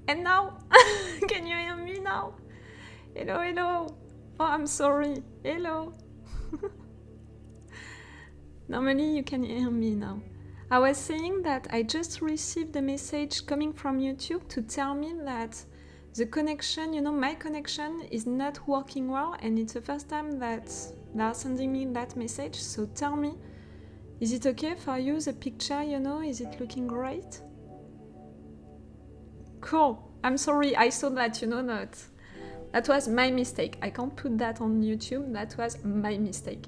And now, can you hear me now? Hello, hello. Oh, I'm sorry. Hello. Normally you can hear me now. I was saying that I just received a message coming from YouTube to tell me that the connection, my connection is not working well, and it's the first time that they are sending me that message. So tell me, is it okay for you, the picture, is it looking great? Cool. I'm sorry, I saw that, that was my mistake. I can't put that on YouTube, that was my mistake.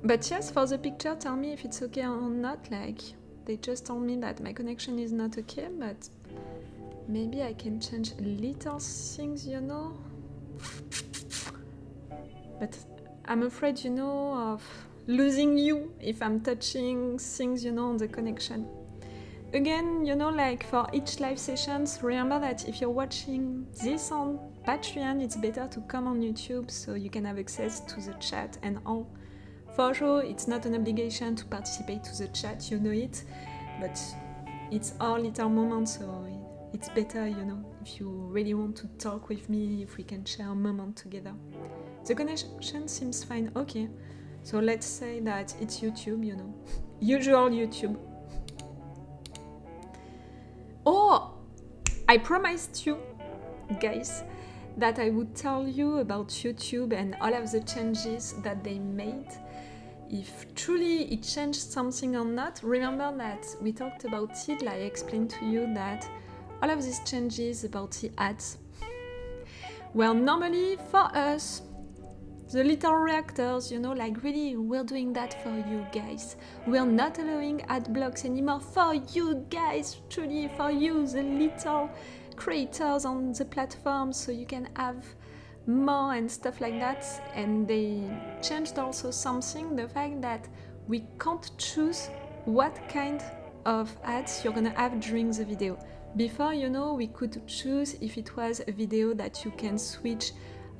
But yes, for the picture, tell me if it's okay or not. Like, they just told me that my connection is not okay, but maybe I can change little things, But I'm afraid, of losing you if I'm touching things, on the connection. Again, like for each live sessions, remember that if you're watching this on Patreon, it's better to come on YouTube so you can have access to the chat and all. For sure, it's not an obligation to participate to the chat, you know it, but it's our little moment, so it's better, if you really want to talk with me, if we can share a moment together. The connection seems fine, okay. So let's say that it's YouTube, usual YouTube. Oh, I promised you, guys, that I would tell you about YouTube and all of the changes that they made. If truly it changed something or not. Remember that we talked about it, I explained to you that all of these changes about the ads were normally for us, the little reactors, like really, we're doing that for you guys. We're not allowing ad blocks anymore for you guys, truly for you, the little creators on the platform, so you can have more and stuff like that. And they changed also something, the fact that we can't choose what kind of ads you're gonna have during the video. Before, we could choose if it was a video that you can switch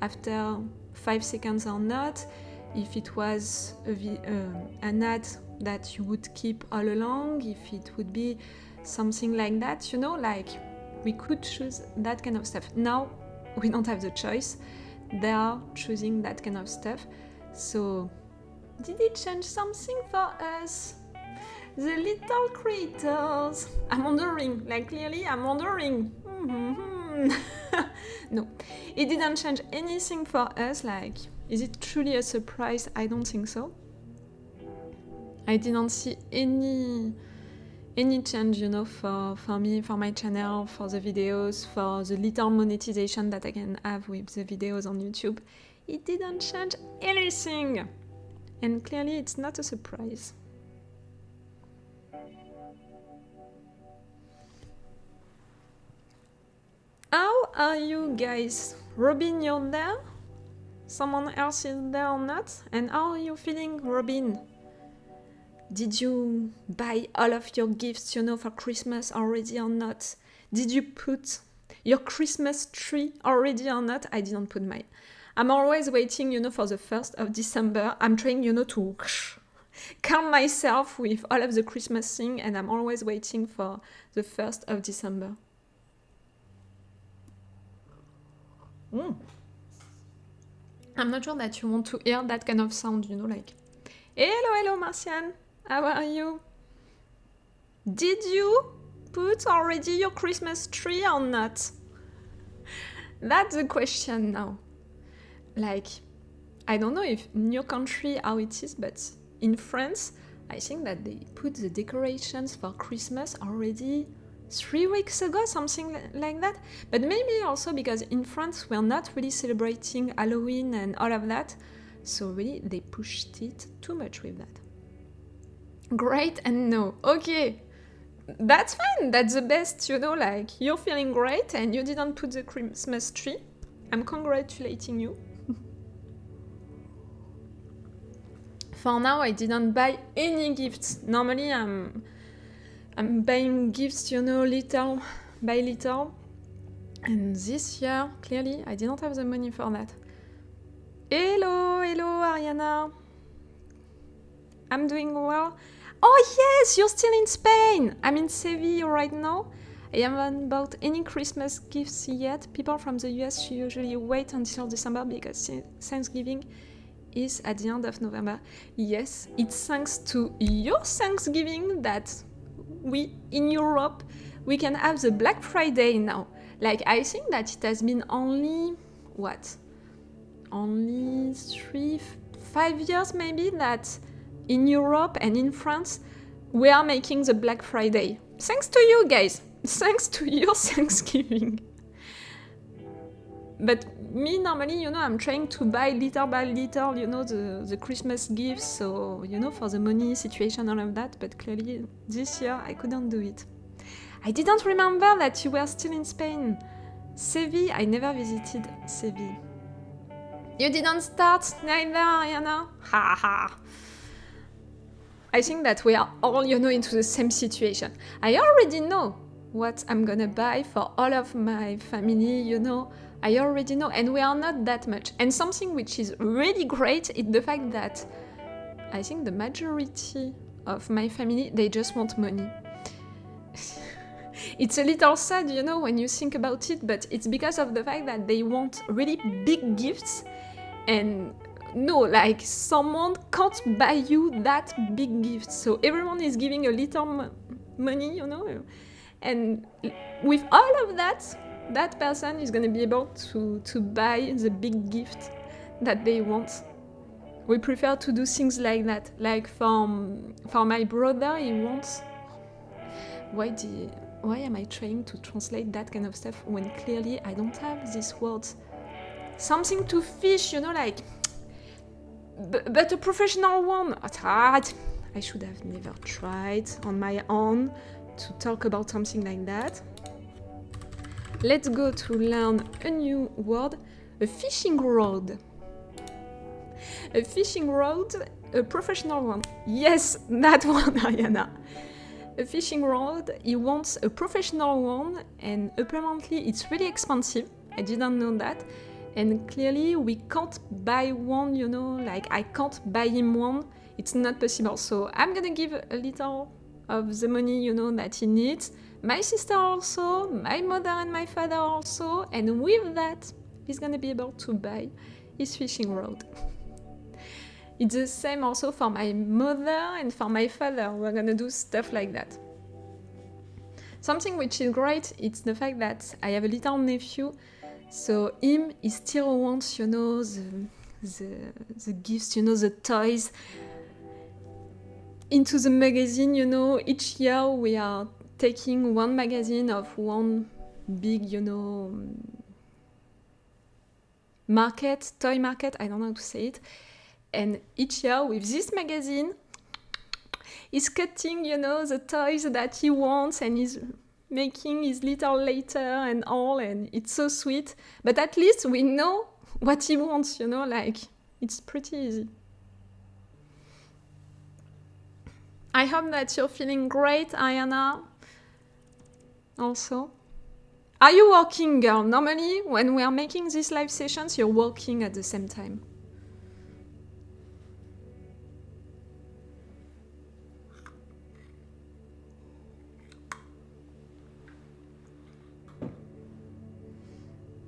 after 5 seconds or not, if it was an ad that you would keep all along, if it would be something like that, like we could choose that kind of stuff. Now we don't have the choice, they are choosing that kind of stuff. So did it change something for us, the little creators? I'm wondering, clearly I'm wondering. No, it didn't change anything for us. Is it truly a surprise? I don't think so. I didn't see any change, for me, for my channel, for the videos, for the little monetization that I can have with the videos on YouTube. It didn't change anything, and clearly it's not a surprise. How are you guys? Robin, you're there? Someone else is there or not? And how are you feeling, Robin? Did you buy all of your gifts, for Christmas already or not? Did you put your Christmas tree already or not? I didn't put mine. I'm always waiting, for the 1st of December. I'm trying, to calm myself with all of the Christmas thing, and I'm always waiting for the 1st of December. I'm not sure that you want to hear that kind of sound, like, hello, Marcian, how are you? Did you put already your Christmas tree or not? That's the question now. Like, I don't know if in your country how it is, but in France, I think that they put the decorations for Christmas already 3 weeks ago, something like that. But maybe also because in France we're not really celebrating Halloween and all of that, so really they pushed it too much with that. Great and no. Okay, that's fine, that's the best, like you're feeling great and you didn't put the Christmas tree. I'm congratulating you. For now, I didn't buy any gifts. Normally, I'm buying gifts, little by little. And this year, clearly, I didn't have the money for that. Hello, Ariana. I'm doing well. Oh yes, you're still in Spain. I'm in Seville right now. I haven't bought any Christmas gifts yet. People from the US usually wait until December because Thanksgiving is at the end of November. Yes, it's thanks to your Thanksgiving that we in Europe we can have the Black Friday now. Like, I think that it has been only 5 years maybe that in Europe and in France we are making the Black Friday. Thanks to you guys. Thanks to your Thanksgiving. But me, normally, I'm trying to buy little by little, the Christmas gifts, so, for the money situation, all of that, but clearly this year I couldn't do it. I didn't remember that you were still in Spain. Seville, I never visited Seville. You didn't start neither, Ariana? Ha ha. I think that we are all, into the same situation. I already know what I'm gonna buy for all of my family, I already know, and we are not that much. And something which is really great is the fact that I think the majority of my family, they just want money. It's a little sad, when you think about it, but it's because of the fact that they want really big gifts, and no, like, someone can't buy you that big gift, so everyone is giving a little money, and with all of that, that person is going to be able to buy the big gift that they want. We prefer to do things like that. Like for my brother, he wants... Why am I trying to translate that kind of stuff when clearly I don't have these words? Something to fish, like... But a professional one. I should have never tried on my own to talk about something like that. Let's go to learn a new word, a fishing rod. A fishing rod, a professional one. Yes, that one, Ariana. A fishing rod, he wants a professional one, and apparently it's really expensive. I didn't know that. And clearly we can't buy one, like I can't buy him one. It's not possible. So I'm gonna give a little of the money, that he needs. My sister also, my mother and my father also, and with that, he's gonna be able to buy his fishing rod. It's the same also for my mother and for my father. We're gonna do stuff like that. Something which is great, it's the fact that I have a little nephew, so he still wants, the gifts, the toys. Into the magazine, each year we are taking one magazine of one big, market, toy market, I don't know how to say it. And each year with this magazine, he's cutting, the toys that he wants, and he's making his little letter and all, and it's so sweet. But at least we know what he wants, like, it's pretty easy. I hope that you're feeling great, Ayana. Also. Are you working, girl? Normally, when we are making these live sessions, you're working at the same time.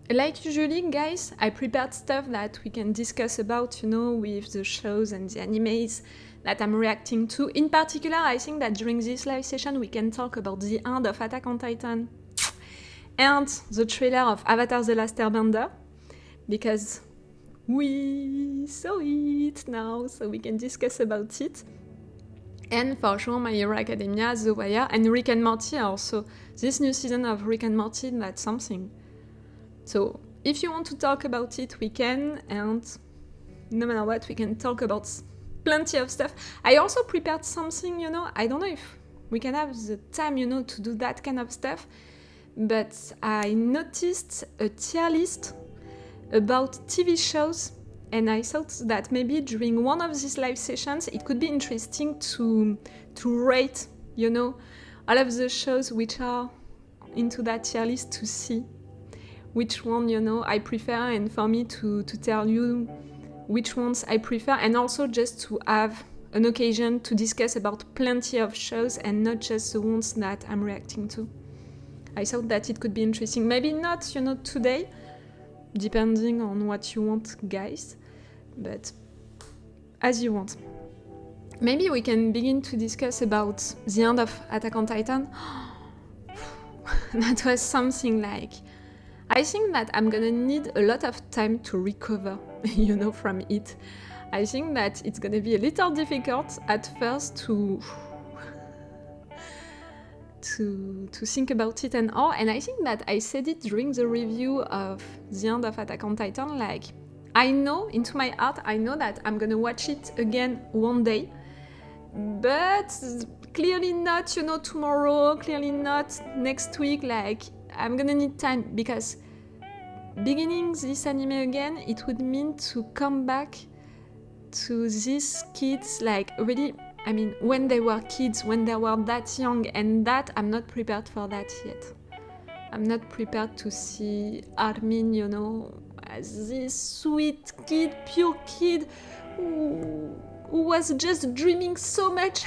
Like usually, guys, I prepared stuff that we can discuss about, you know, with the shows and the animes that I'm reacting to. In particular, I think that during this live session, we can talk about the end of Attack on Titan and the trailer of Avatar: The Last Airbender, because we saw it now, so we can discuss about it. And for sure, My Hero Academia, The Wire, and Rick and Morty also. This new season of Rick and Morty, that's something. So if you want to talk about it, we can, and no matter what, we can talk about plenty of stuff. I also prepared something, you know, I don't know if we can have the time, you know, to do that kind of stuff, but I noticed a tier list about TV shows, and I thought that maybe during one of these live sessions, it could be interesting to rate, you know, all of the shows which are into that tier list, to see which one, you know, I prefer, and for me to tell you which ones I prefer, and also just to have an occasion to discuss about plenty of shows and not just the ones that I'm reacting to. I thought that it could be interesting. Maybe not, you know, today, depending on what you want, guys, but as you want. Maybe we can begin to discuss about the end of Attack on Titan. That was something like... I think that I'm gonna need a lot of time to recover, you know, from it. I think that it's gonna be a little difficult at first to think about it and all. And I think that I said it during the review of the end of Attack on Titan, like, I know, into my heart, I know that I'm gonna watch it again one day, but clearly not, you know, tomorrow, clearly not next week. Like, I'm gonna need time, because beginning this anime again, it would mean to come back to these kids, like, really, I mean, when they were kids, when they were that young, and that, I'm not prepared for that yet. I'm not prepared to see Armin, you know, as this sweet kid, pure kid, who was just dreaming so much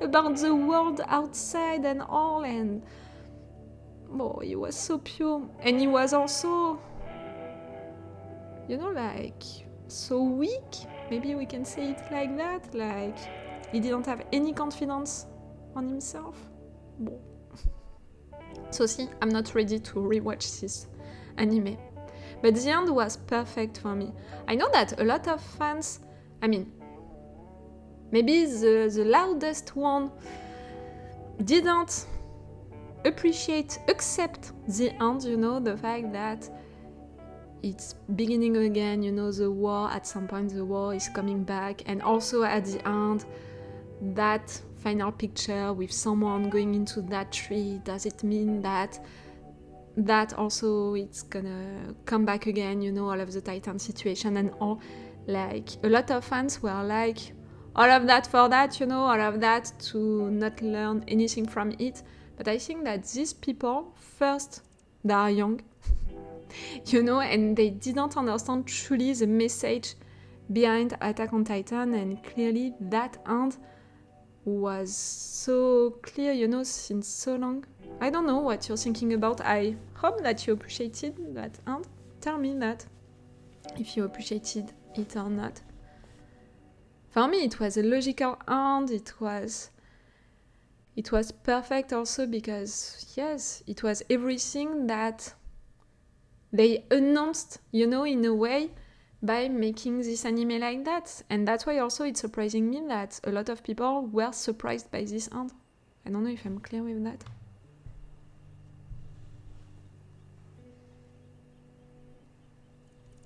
about the world outside and all, and oh, he was so pure. And he was also, you know, like, so weak. Maybe we can say it like that. Like, he didn't have any confidence on himself. Bon. So see, I'm not ready to rewatch this anime. But the end was perfect for me. I know that a lot of fans, I mean, maybe the loudest one didn't accept the end, you know, the fact that it's beginning again, you know, the war, at some point the war is coming back, and also at the end, that final picture with someone going into that tree, does it mean that also it's gonna come back again, you know, all of the Titan situation and all? Like, a lot of fans were like, all of that for that, you know, all of that to not learn anything from it. But I think that these people, first, they are young, you know, and they didn't understand truly the message behind Attack on Titan, and clearly that end was so clear, you know, since so long. I don't know what you're thinking about. I hope that you appreciated that end. Tell me that, if you appreciated it or not. For me, it was a logical end. It was perfect also because, yes, it was everything that they announced, you know, in a way, by making this anime like that. And that's why also it's surprising me that a lot of people were surprised by this end. I don't know if I'm clear with that.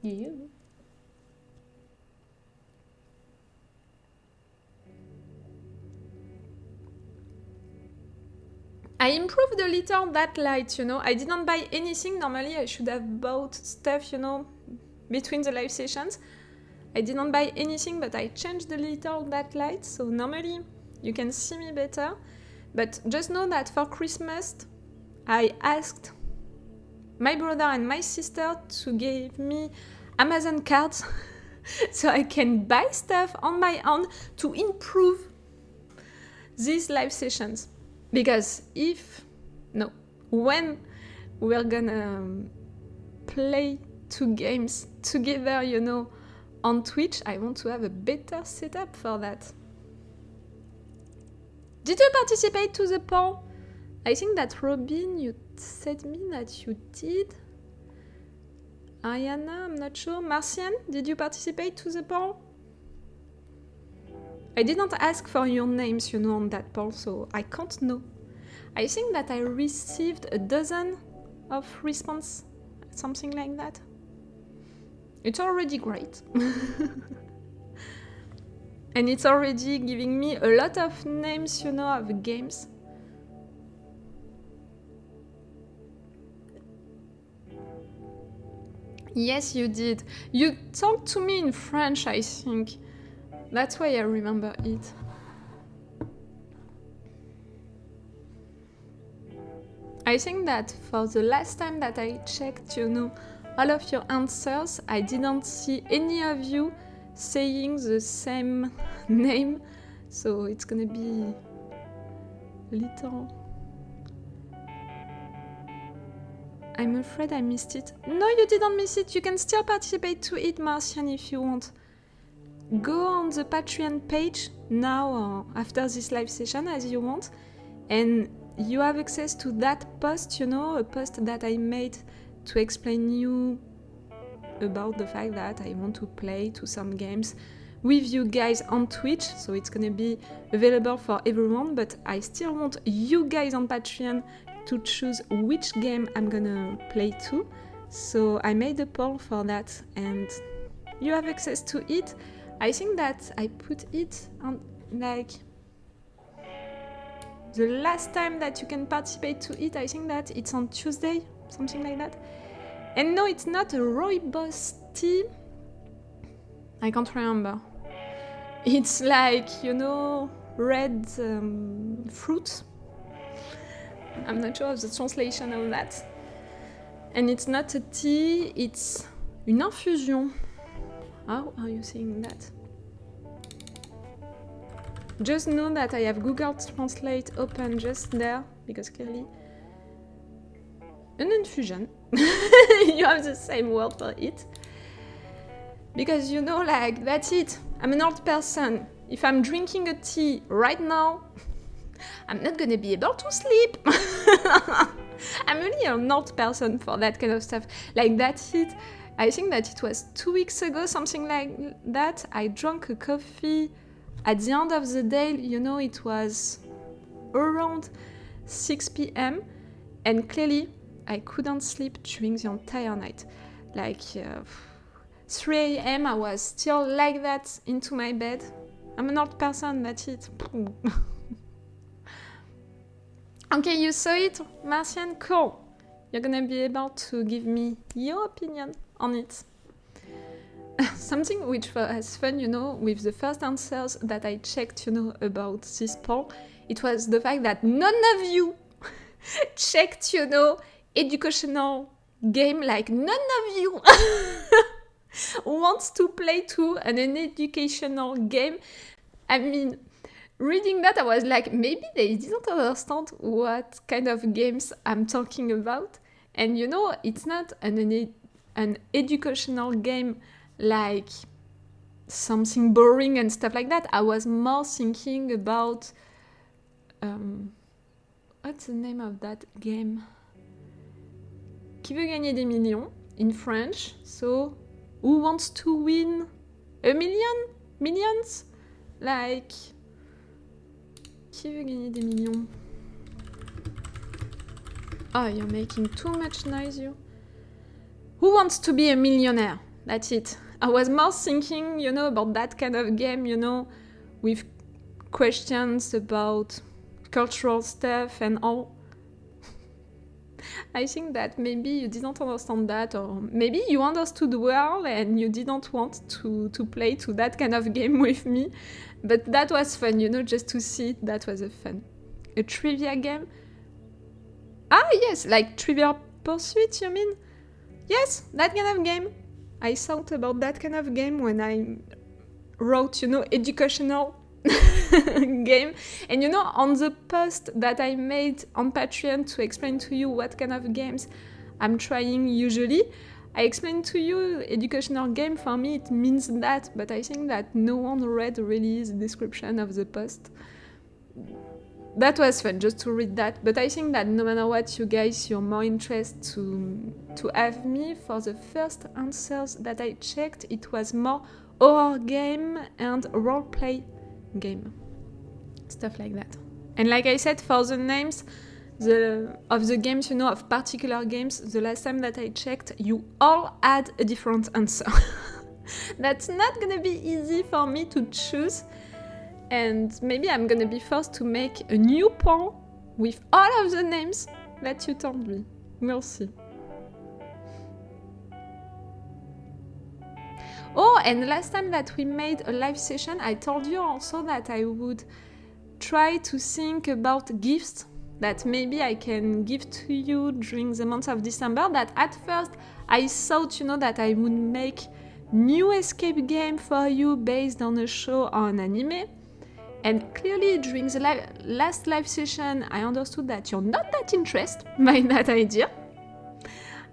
You. I improved a little that light, you know. I didn't buy anything. Normally I should have bought stuff, you know, between the live sessions. I didn't buy anything, but I changed a little that light. So normally you can see me better. But just know that for Christmas, I asked my brother and my sister to give me Amazon cards so I can buy stuff on my own to improve these live sessions. Because when we're gonna play 2 games together, you know, on Twitch, I want to have a better setup for that. Did you participate to the poll? I think that Robin, you said me that you did. Ariana, I'm not sure. Marcian, did you participate to the poll? I didn't ask for your names, you know, on that poll, so I can't know. I think that I received a dozen of response, something like that. It's already great. And it's already giving me a lot of names, you know, of games. Yes, you did. You talked to me in French, I think. That's why I remember it. I think that for the last time that I checked, you know, all of your answers, I didn't see any of you saying the same name, so it's gonna be little. I'm afraid I missed it. No, you didn't miss it. You can still participate to it, Marcian, if you want. Go on the Patreon page now or after this live session as you want, and you have access to that post, you know, a post that I made to explain you about the fact that I want to play to some games with you guys on Twitch, so it's gonna be available for everyone, but I still want you guys on Patreon to choose which game I'm gonna play to. So I made a poll for that and you have access to it. I think that I put it on like the last time that you can participate to it. I think that it's on Tuesday, something like that. And no, it's not a rooibos tea. I can't remember. It's like, you know, red fruit. I'm not sure of the translation of that. And it's not a tea, it's une infusion. How are you saying that? Just know that I have Google Translate open just there, because clearly an infusion. You have the same word for it. Because you know, like, that's it. I'm an old person. If I'm drinking a tea right now, I'm not gonna be able to sleep. I'm really an old person for that kind of stuff. Like, that's it. I think that it was 2 weeks ago, something like that. I drank a coffee at the end of the day, you know, it was around 6 p.m. and clearly I couldn't sleep during the entire night. Like 3 a.m. I was still like that into my bed. I'm an old person, that's it. Okay, you saw it, Marcian? Cool. You're gonna be able to give me your opinion on it. Something which was fun, you know, with the first answers that I checked, you know, about this poll, it was the fact that none of you checked, you know, educational game, like none of you wants to play to an educational game. I mean, reading that, I was like, maybe they didn't understand what kind of games I'm talking about. And you know, it's not an educational game like something boring and stuff like that. I was more thinking about what's the name of that game? Qui veut gagner des millions in French. So who wants to win a million? Millions? Like qui veut gagner des millions? Oh, you're making too much noise, you. Who wants to be a millionaire? That's it. I was more thinking, you know, about that kind of game, you know, with questions about cultural stuff and all. I think that maybe you didn't understand that, or maybe you understood well and you didn't want to play to that kind of game with me. But that was fun, just to see it, that was a fun. A trivia game? Ah, yes, like Trivial Pursuit, you mean? Yes, that kind of game. I thought about that kind of game when I wrote, educational game. And on the post that I made on Patreon to explain to you what kind of games I'm trying usually, I explained to you educational game. For me it means that, but I think that no one read really the description of the post. That was fun just to read that, but I think that no matter what, you guys, you're more interested to have me. For the first answers that I checked, it was more horror game and roleplay game, stuff like that. And like I said, for the names of the games, of particular games, the last time that I checked, you all had a different answer. That's not gonna be easy for me to choose. And maybe I'm gonna be forced to make a new poll with all of the names that you told me. We'll see. Oh, and last time that we made a live session, I told you also that I would try to think about gifts that maybe I can give to you during the month of December. That at first I thought, that I would make new escape game for you based on a show or an anime. And clearly, during the last live session, I understood that you're not that interested by that idea.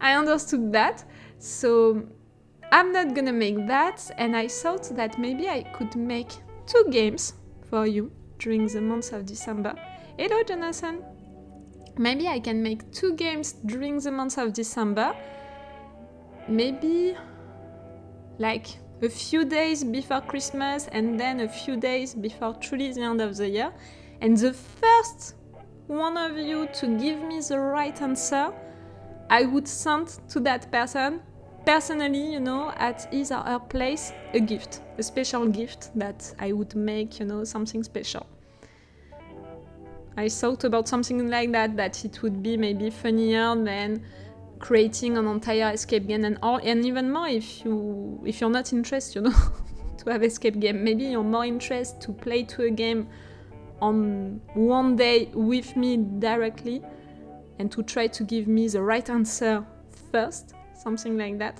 I understood that, so I'm not gonna make that, and I thought that maybe I could make 2 games for you during the month of December. Hello, Jonathan! Maybe I can make 2 games during the month of December. Maybe like a few days before Christmas and then a few days before truly the end of the year. And the first one of you to give me the right answer, I would send to that person, personally, at his or her place, a gift, a special gift that I would make, something special. I thought about something like that it would be maybe funnier than creating an entire escape game and all, and even more if you're not interested, to have escape game. Maybe you're more interested to play to a game on one day with me directly and to try to give me the right answer first, something like that.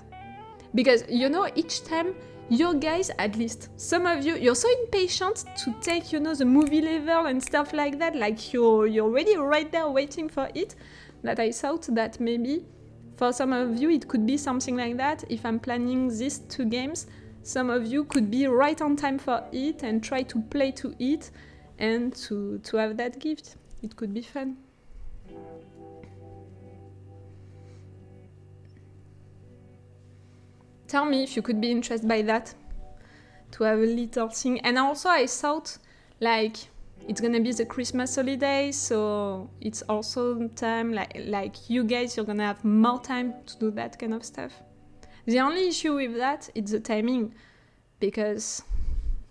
Because each time, you guys, at least some of you, you're so impatient to take, the movie level and stuff like that, like you're already right there waiting for it, that I thought that maybe for some of you, it could be something like that. If I'm planning these 2 games, some of you could be right on time for it and try to play to it and to have that gift. It could be fun. Tell me if you could be interested by that, to have a little thing. And also I thought, like, it's gonna be the Christmas holiday, so it's also time, like you guys, you're gonna have more time to do that kind of stuff. The only issue with that is the timing, because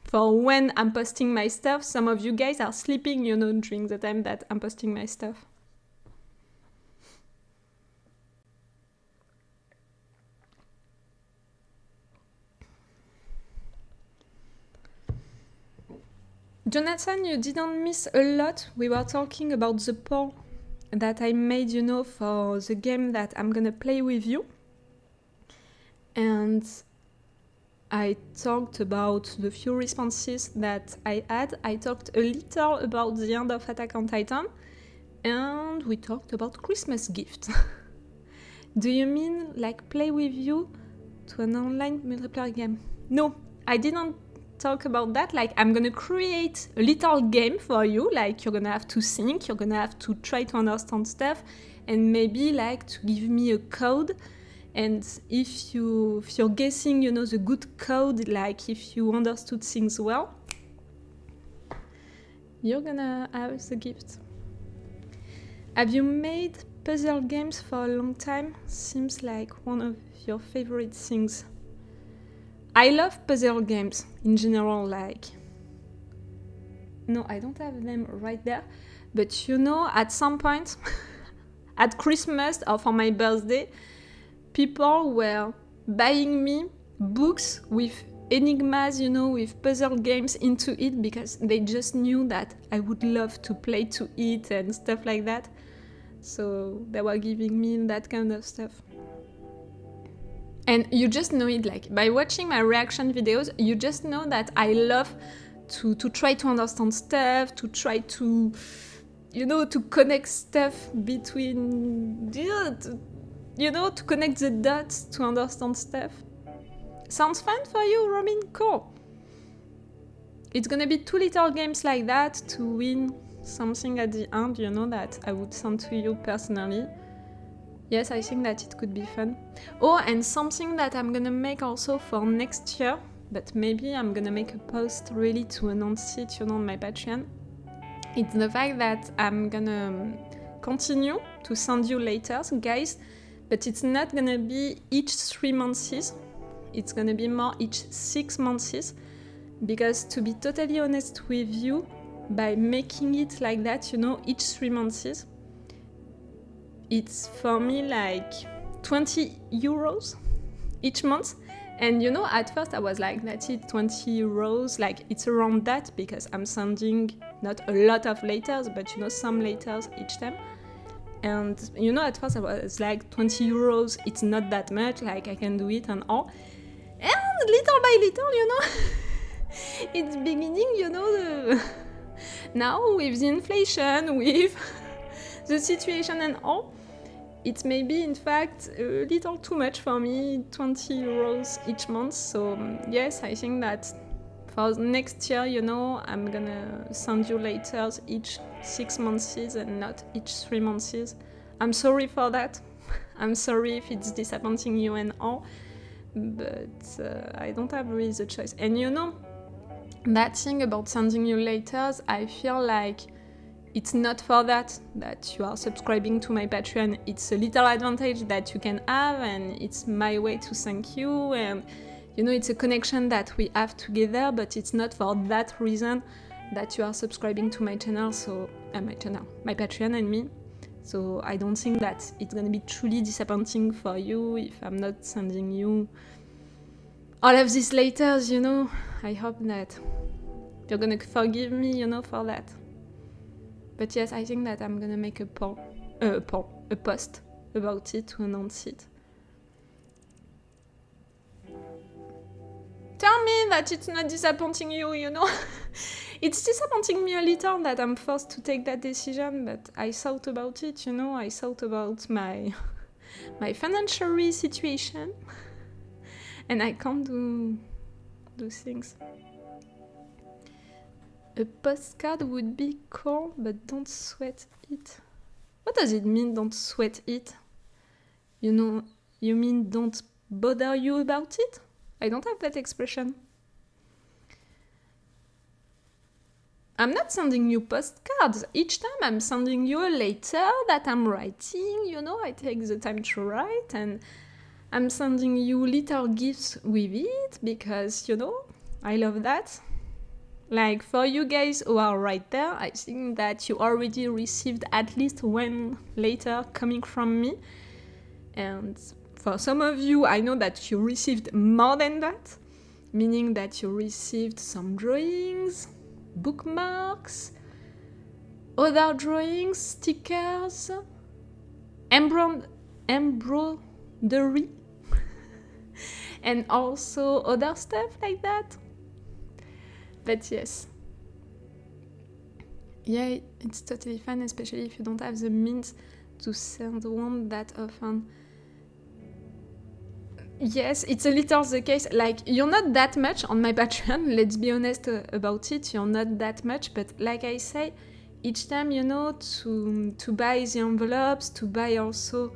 for when I'm posting my stuff, some of you guys are sleeping, during the time that I'm posting my stuff. Jonathan, you didn't miss a lot. We were talking about the poll that I made, for the game that I'm gonna play with you. And I talked about the few responses that I had. I talked a little about the end of Attack on Titan. And we talked about Christmas gifts. Do you mean like play with you to an online multiplayer game? No, I didn't talk about that. Like, I'm gonna create a little game for you. Like, you're gonna have to think, you're gonna have to try to understand stuff, and maybe like to give me a code. And if you're guessing, the good code, like if you understood things well, you're gonna have the gift. Have you made puzzle games for a long time? Seems like one of your favorite things. I love puzzle games in general, like... No, I don't have them right there. But at some point, At Christmas or for my birthday, people were buying me books with enigmas, you know, with puzzle games into it because they just knew that I would love to play to it and stuff like that. So they were giving me that kind of stuff. And you just know it, like, by watching my reaction videos, you just know that I love to try to understand stuff, to try to, you know, to connect stuff between, you know, to connect the dots to understand stuff. Sounds fun for you, Robin? Cool. It's gonna be 2 little games like that to win something at the end, you know, that I would send to you personally. Yes, I think that it could be fun. Oh, and something that I'm gonna make also for next year, but maybe I'm gonna make a post really to announce it, you know, on my Patreon. It's the fact that I'm gonna continue to send you letters, guys, but it's not gonna be each 3 months. It's gonna be more each 6 months, because to be totally honest with you, by making it like that, you know, each 3 months, it's for me like 20 euros each month. And you know, at first I was like, that's it, 20 euros, like it's around that, because I'm sending not a lot of letters, but you know, some letters each time. And you know, at first I was like, 20 euros, it's not that much, like I can do it and all. And little by little, you know, it's beginning, you know, now with the inflation, with the situation and all, it may be in fact a little too much for me, 20 euros each month. So yes, I think that for next year, you know, I'm gonna send you letters each 6 months and not each 3 months. I'm sorry for that. I'm sorry if it's disappointing you and all, but I don't have really the choice. And you know, that thing about sending you letters, I feel like it's not for that you are subscribing to my Patreon. It's a little advantage that you can have, and it's my way to thank you, and you know, it's a connection that we have together, but it's not for that reason that you are subscribing to my channel, so my Patreon and me. So I don't think that it's gonna be truly disappointing for you if I'm not sending you all of these letters, you know. I hope that you're gonna forgive me, you know, for that. But yes, I think that I'm gonna make a post about it to announce it. Tell me that it's not disappointing you, you know. It's disappointing me a little that I'm forced to take that decision, but I thought about it, you know. I thought about my financial situation, and I can't do things. A postcard would be cool, but don't sweat it. What does it mean, don't sweat it? You know, you mean don't bother you about it? I don't have that expression. I'm not sending you postcards. Each time I'm sending you a letter that I'm writing, you know, I take the time to write, and I'm sending you little gifts with it because, you know, I love that. Like, for you guys who are right there, I think that you already received at least one letter coming from me. And for some of you, I know that you received more than that, meaning that you received some drawings, bookmarks, other drawings, stickers, embroidery, and also other stuff like that. But yes, yeah, it's totally fun, especially if you don't have the means to send one that often. Yes, it's a little the case. Like, you're not that much on my Patreon, let's be honest about it, you're not that much, but like I say, each time, you know, to buy the envelopes, to buy also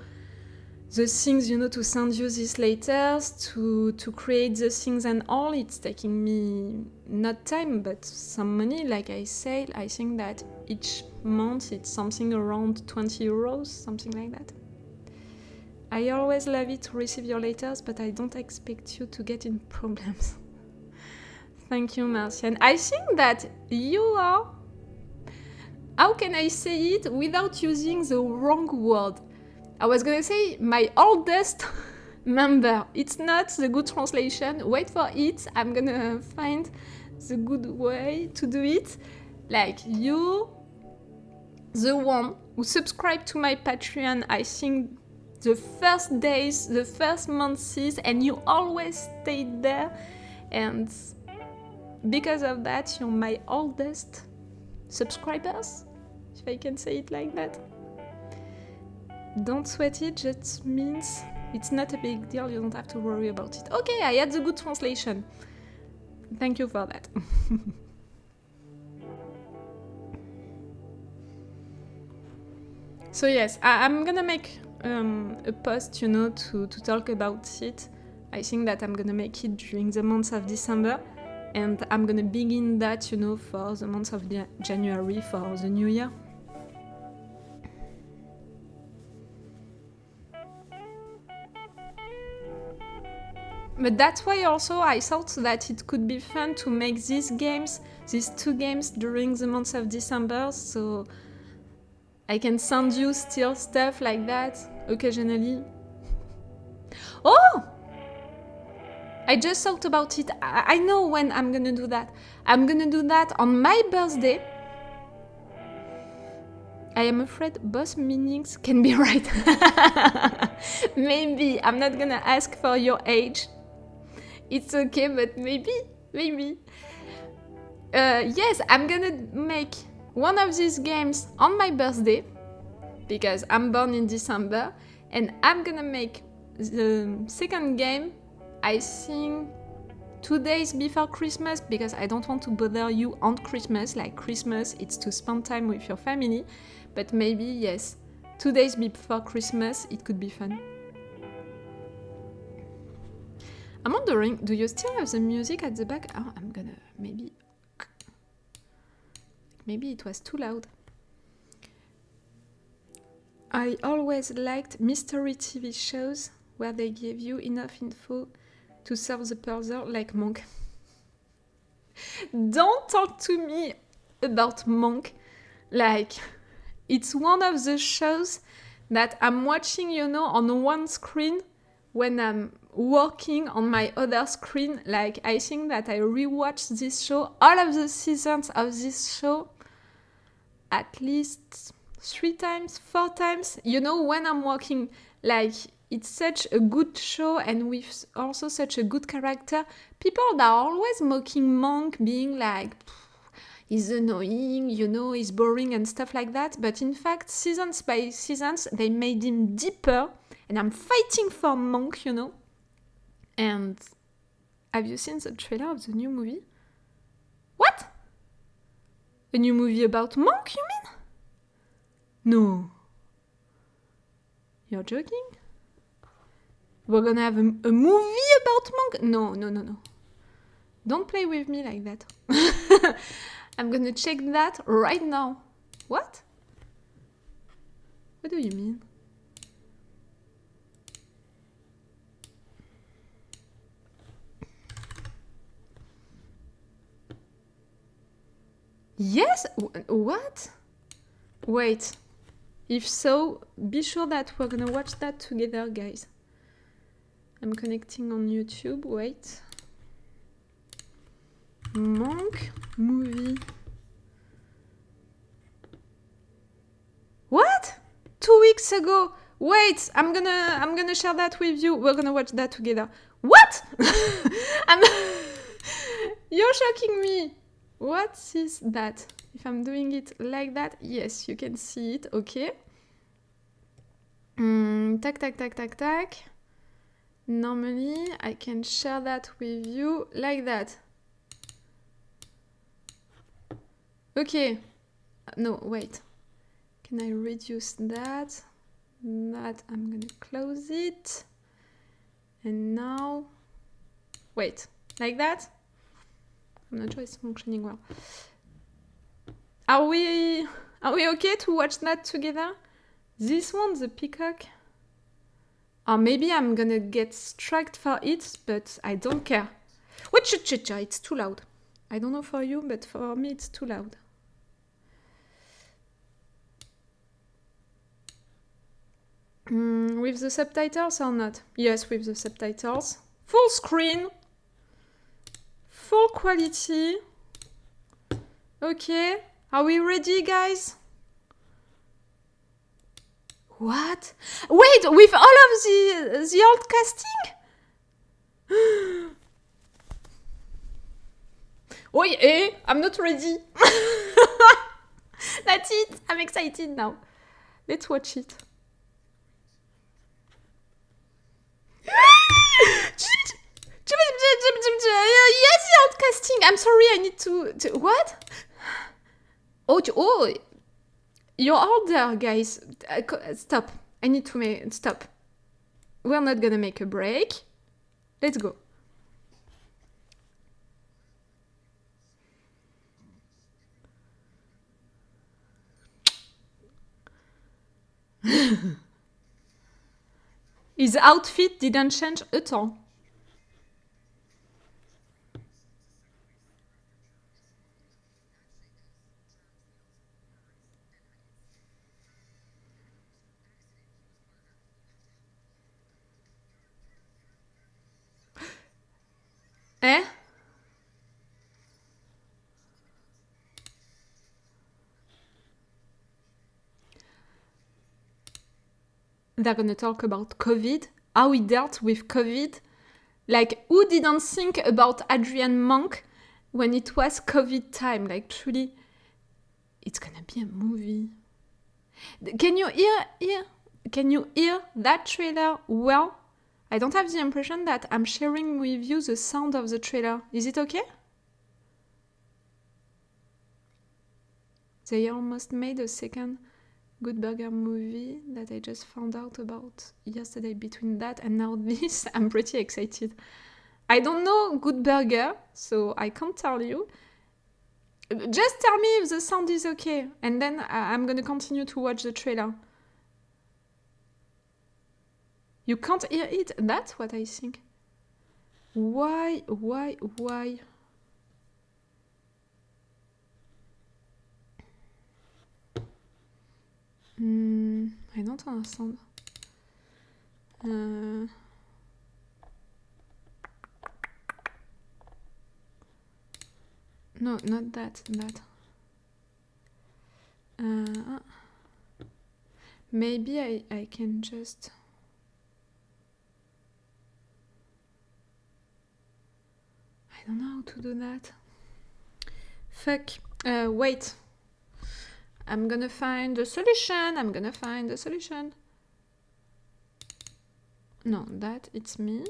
the things, you know, to send you these letters, to create the things and all, it's taking me not time, but some money. Like I say, I think that each month it's something around 20 euros, something like that. I always love it to receive your letters, but I don't expect you to get in problems. Thank you, Marcian. I think that you are how can I say it without using the wrong word? I was gonna say my oldest member. It's not the good translation. Wait for it. I'm gonna find the good way to do it. Like you, the one who subscribed to my Patreon, I think the first days, the first months, and you always stayed there. And because of that, you're my oldest subscribers, if I can say it like that. Don't sweat it, just means it's not a big deal, you don't have to worry about it. Okay, I had the good translation. Thank you for that. So yes, I'm gonna make a post, you know, to talk about it. I think that I'm gonna make it during the month of December, and I'm gonna begin that, you know, for the month of January, for the new year. But that's why also I thought that it could be fun to make these two games during the month of December, so I can send you still stuff like that occasionally. Oh! I just thought about it. I know when I'm gonna do that. I'm gonna do that on my birthday. I am afraid both meanings can be right. Maybe. I'm not gonna ask for your age. It's okay, but maybe. Yes, I'm gonna make one of these games on my birthday, because I'm born in December, and I'm gonna make the second game, I think, 2 days before Christmas, because I don't want to bother you on Christmas. Like Christmas, it's to spend time with your family, but maybe, yes, 2 days before Christmas, it could be fun. I'm wondering, do you still have the music at the back? Oh, I'm gonna, maybe it was too loud. I always liked mystery TV shows where they give you enough info to solve the puzzle, like Monk. Don't talk to me about Monk. Like, it's one of the shows that I'm watching, you know, on one screen when I'm working on my other screen. Like, I think that I rewatched this show, all of the seasons of this show, at least 3 times, 4 times. You know, when I'm working, like, it's such a good show, and with also such a good character. People are always mocking Monk, being like, he's annoying, you know, he's boring and stuff like that. But in fact, seasons by seasons, they made him deeper, and I'm fighting for Monk, you know. And have you seen the trailer of the new movie? What? A new movie about Monk, you mean? No. You're joking? We're gonna have a movie about Monk? No. Don't play with me like that. I'm gonna check that right now. What? What do you mean? Yes? What? Wait. If so, be sure that we're gonna watch that together, guys. I'm connecting on YouTube. Wait. Monk movie. What? 2 weeks ago. Wait, I'm gonna share that with you. We're gonna watch that together. What? You're shocking me. What is that? If I'm doing it like that, yes, you can see it. Okay. Tac. Normally, I can share that with you like that. Okay. No, wait. Can I reduce that? That, I'm gonna close it. And now, wait, like that? I'm not sure it's functioning well. Are we okay to watch that together? This one, the peacock. Or maybe I'm gonna get struck for it, but I don't care. What? It's too loud. I don't know for you, but for me it's too loud. With the subtitles or not? Yes, with the subtitles. Full screen. Full quality. Okay. Are we ready, guys? What? Wait, with all of the old casting? Oh, yeah, I'm not ready. That's it. I'm excited now. Let's watch it. Yes, the old casting. I'm sorry, I need to what? Oh, you're older, guys. Stop. I need to stop. We're not gonna make a break. Let's go. His outfit didn't change at all. Eh? They're gonna talk about COVID, how we dealt with COVID. Like, who didn't think about Adrian Monk when it was COVID time? Like, truly, it's gonna be a movie. Can you hear? Can you hear that trailer well? I don't have the impression that I'm sharing with you the sound of the trailer. Is it okay? They almost made a second Good Burger movie that I just found out about yesterday. Between that and now this, I'm pretty excited. I don't know Good Burger, so I can't tell you. Just tell me if the sound is okay, and then I'm gonna continue to watch the trailer. You can't hear it? That's what I think. Why? I don't understand. No, not that. Maybe I can just... I don't know how to do that. Fuck. Wait. I'm gonna find a solution. No, that, it's me.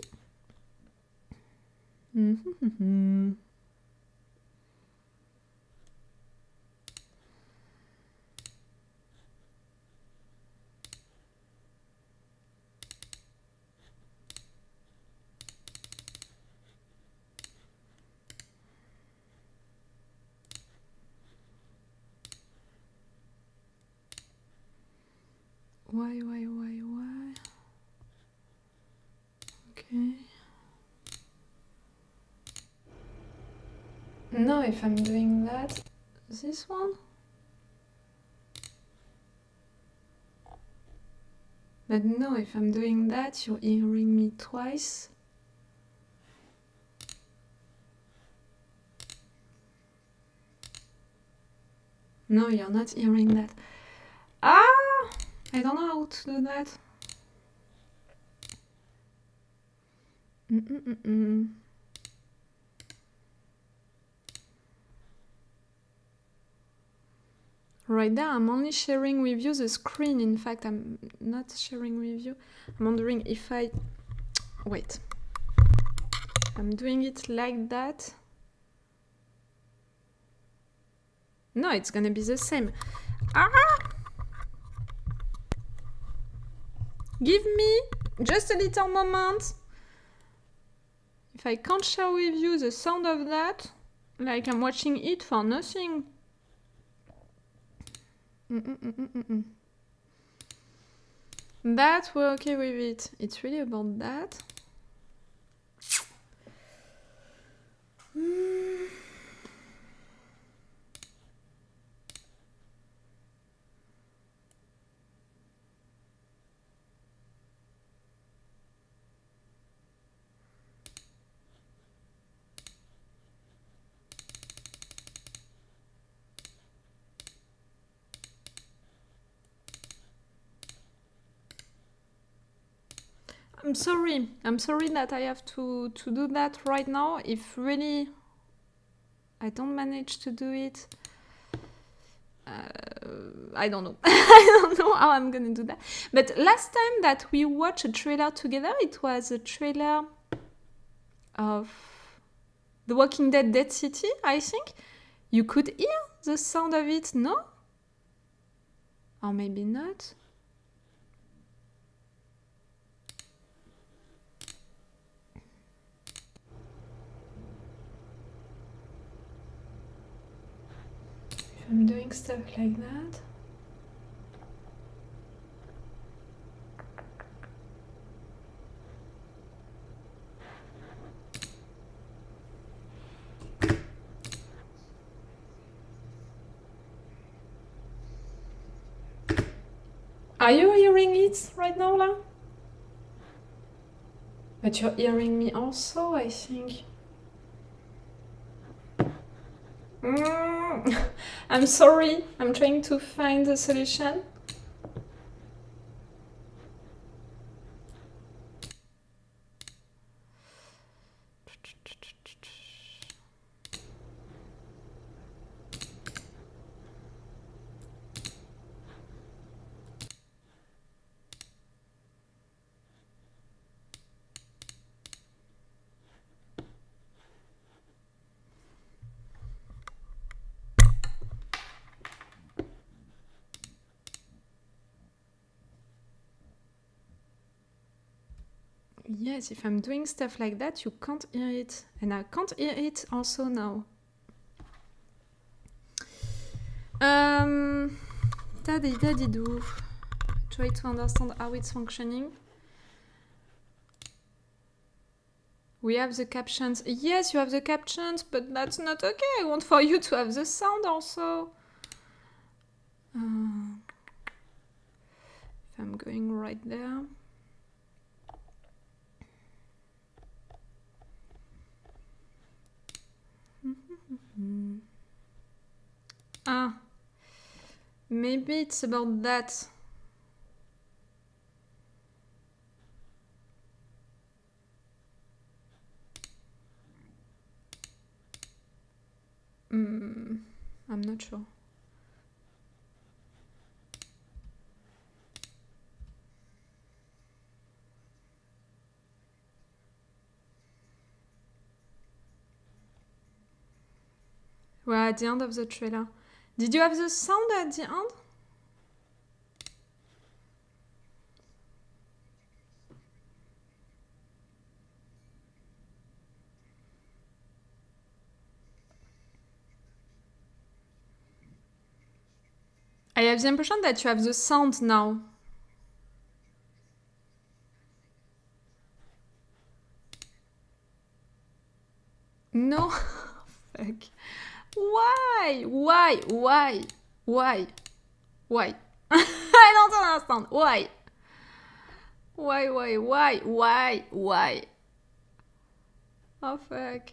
Why? Okay. No, if I'm doing that, this one? But no, if I'm doing that, you're hearing me twice. No, you're not hearing that. Ah! I don't know how to do that. Right there, I'm only sharing with you the screen. In fact, I'm not sharing with you. I'm wondering if I... Wait. I'm doing it like that. No, it's gonna be the same. Ah! Give me just a little moment. If I can't share with you the sound of that, like I'm watching it for nothing. That, we're okay with it. It's really about that. I'm sorry that I have to do that right now. If really I don't manage to do it, I don't know. I don't know how I'm gonna do that. But last time that we watched a trailer together, it was a trailer of The Walking Dead Dead City, I think. You could hear the sound of it, no? Or maybe not. If I'm doing stuff like that. Are you hearing it right now, La? But you're hearing me also, I think. I'm sorry, I'm trying to find a solution. Yes, if I'm doing stuff like that, you can't hear it. And I can't hear it also now. Daddy-do. Try to understand how it's functioning. We have the captions. Yes, you have the captions, but that's not okay. I want for you to have the sound also. If I'm going right there. Maybe it's about that. I'm not sure. We're at the end of the trailer. Did you have the sound at the end? I have the impression that you have the sound now. No. Fuck. Why? I don't understand. Why? Oh, fuck.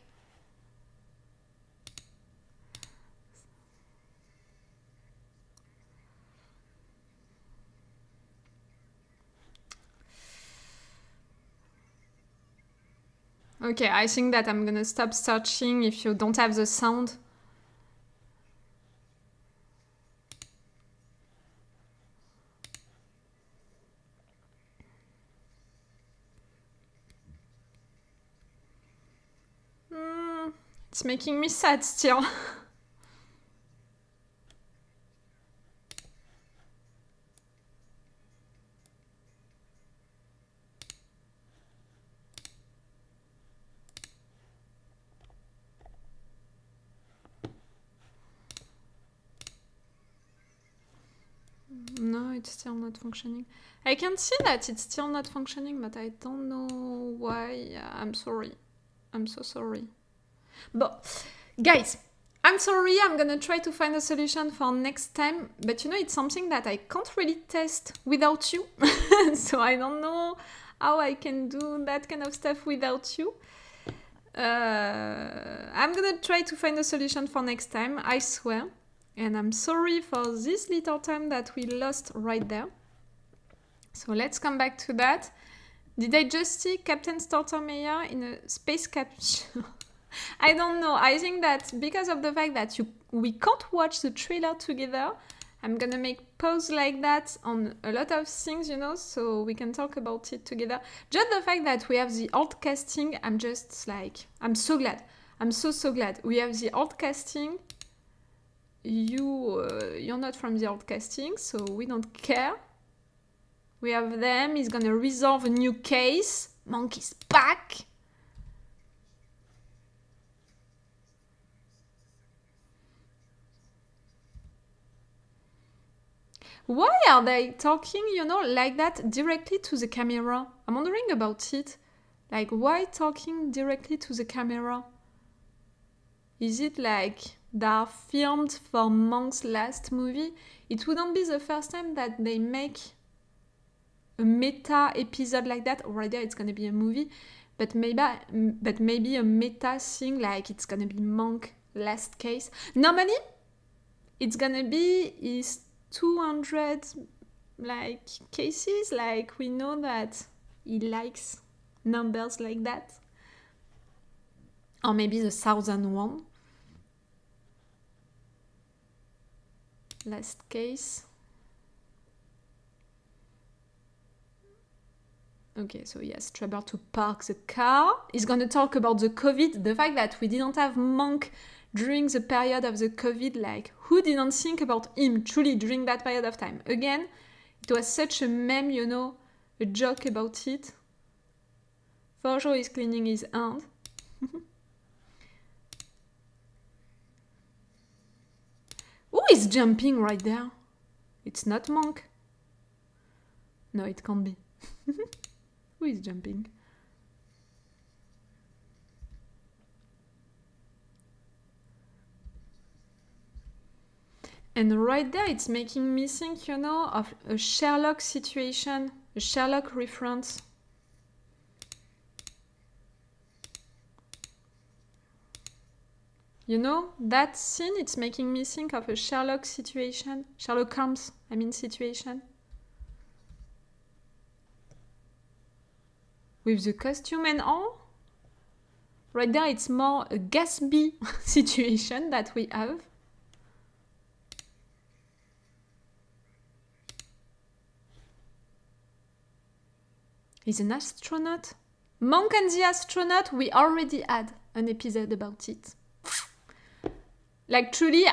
Okay, I think that I'm gonna stop searching if you don't have the sound. It's making me sad still. No, it's still not functioning. I can see that it's still not functioning, but I don't know why. I'm sorry. I'm so sorry. But, guys, I'm sorry. I'm gonna try to find a solution for next time. But you know, it's something that I can't really test without you. So I don't know how I can do that kind of stuff without you. I'm gonna try to find a solution for next time, I swear. And I'm sorry for this little time that we lost right there. So let's come back to that. Did I just see Captain Startermeyer in a space capsule? I don't know. I think that because of the fact that we can't watch the trailer together, I'm gonna make pause like that on a lot of things, you know, so we can talk about it together. Just the fact that we have the alt casting, I'm just like, I'm so glad. I'm so glad. We have the alt casting. You're not from the alt casting, so we don't care. We have them. He's gonna resolve a new case. Monk is back. Why are they talking, you know, like that directly to the camera? I'm wondering about it. Like, why talking directly to the camera? Is it like they are filmed for Monk's last movie? It wouldn't be the first time that they make a meta episode like that. Already it's gonna be a movie, but maybe a meta thing, like it's gonna be Monk last case. Normally, it's gonna be his 200 like cases. Like we know that he likes numbers like that, or maybe the 1001 last case. Okay, so yes, trouble to park the car. He's gonna talk about the COVID, the fact that we didn't have Monk during the period of the COVID. Like, who didn't think about him truly during that period of time? Again, it was such a meme, you know, a joke about it. For sure he's cleaning his hand. Who is jumping right there? It's not Monk. No, it can't be. Who is jumping? And right there, it's making me think, you know, of a Sherlock situation, a Sherlock reference. You know, that scene, it's making me think of a Sherlock situation. Sherlock Holmes, situation. With the costume and all. Right there, it's more a Gatsby situation that we have. He's an astronaut. Monk and the Astronaut, we already had an episode about it. Like, truly,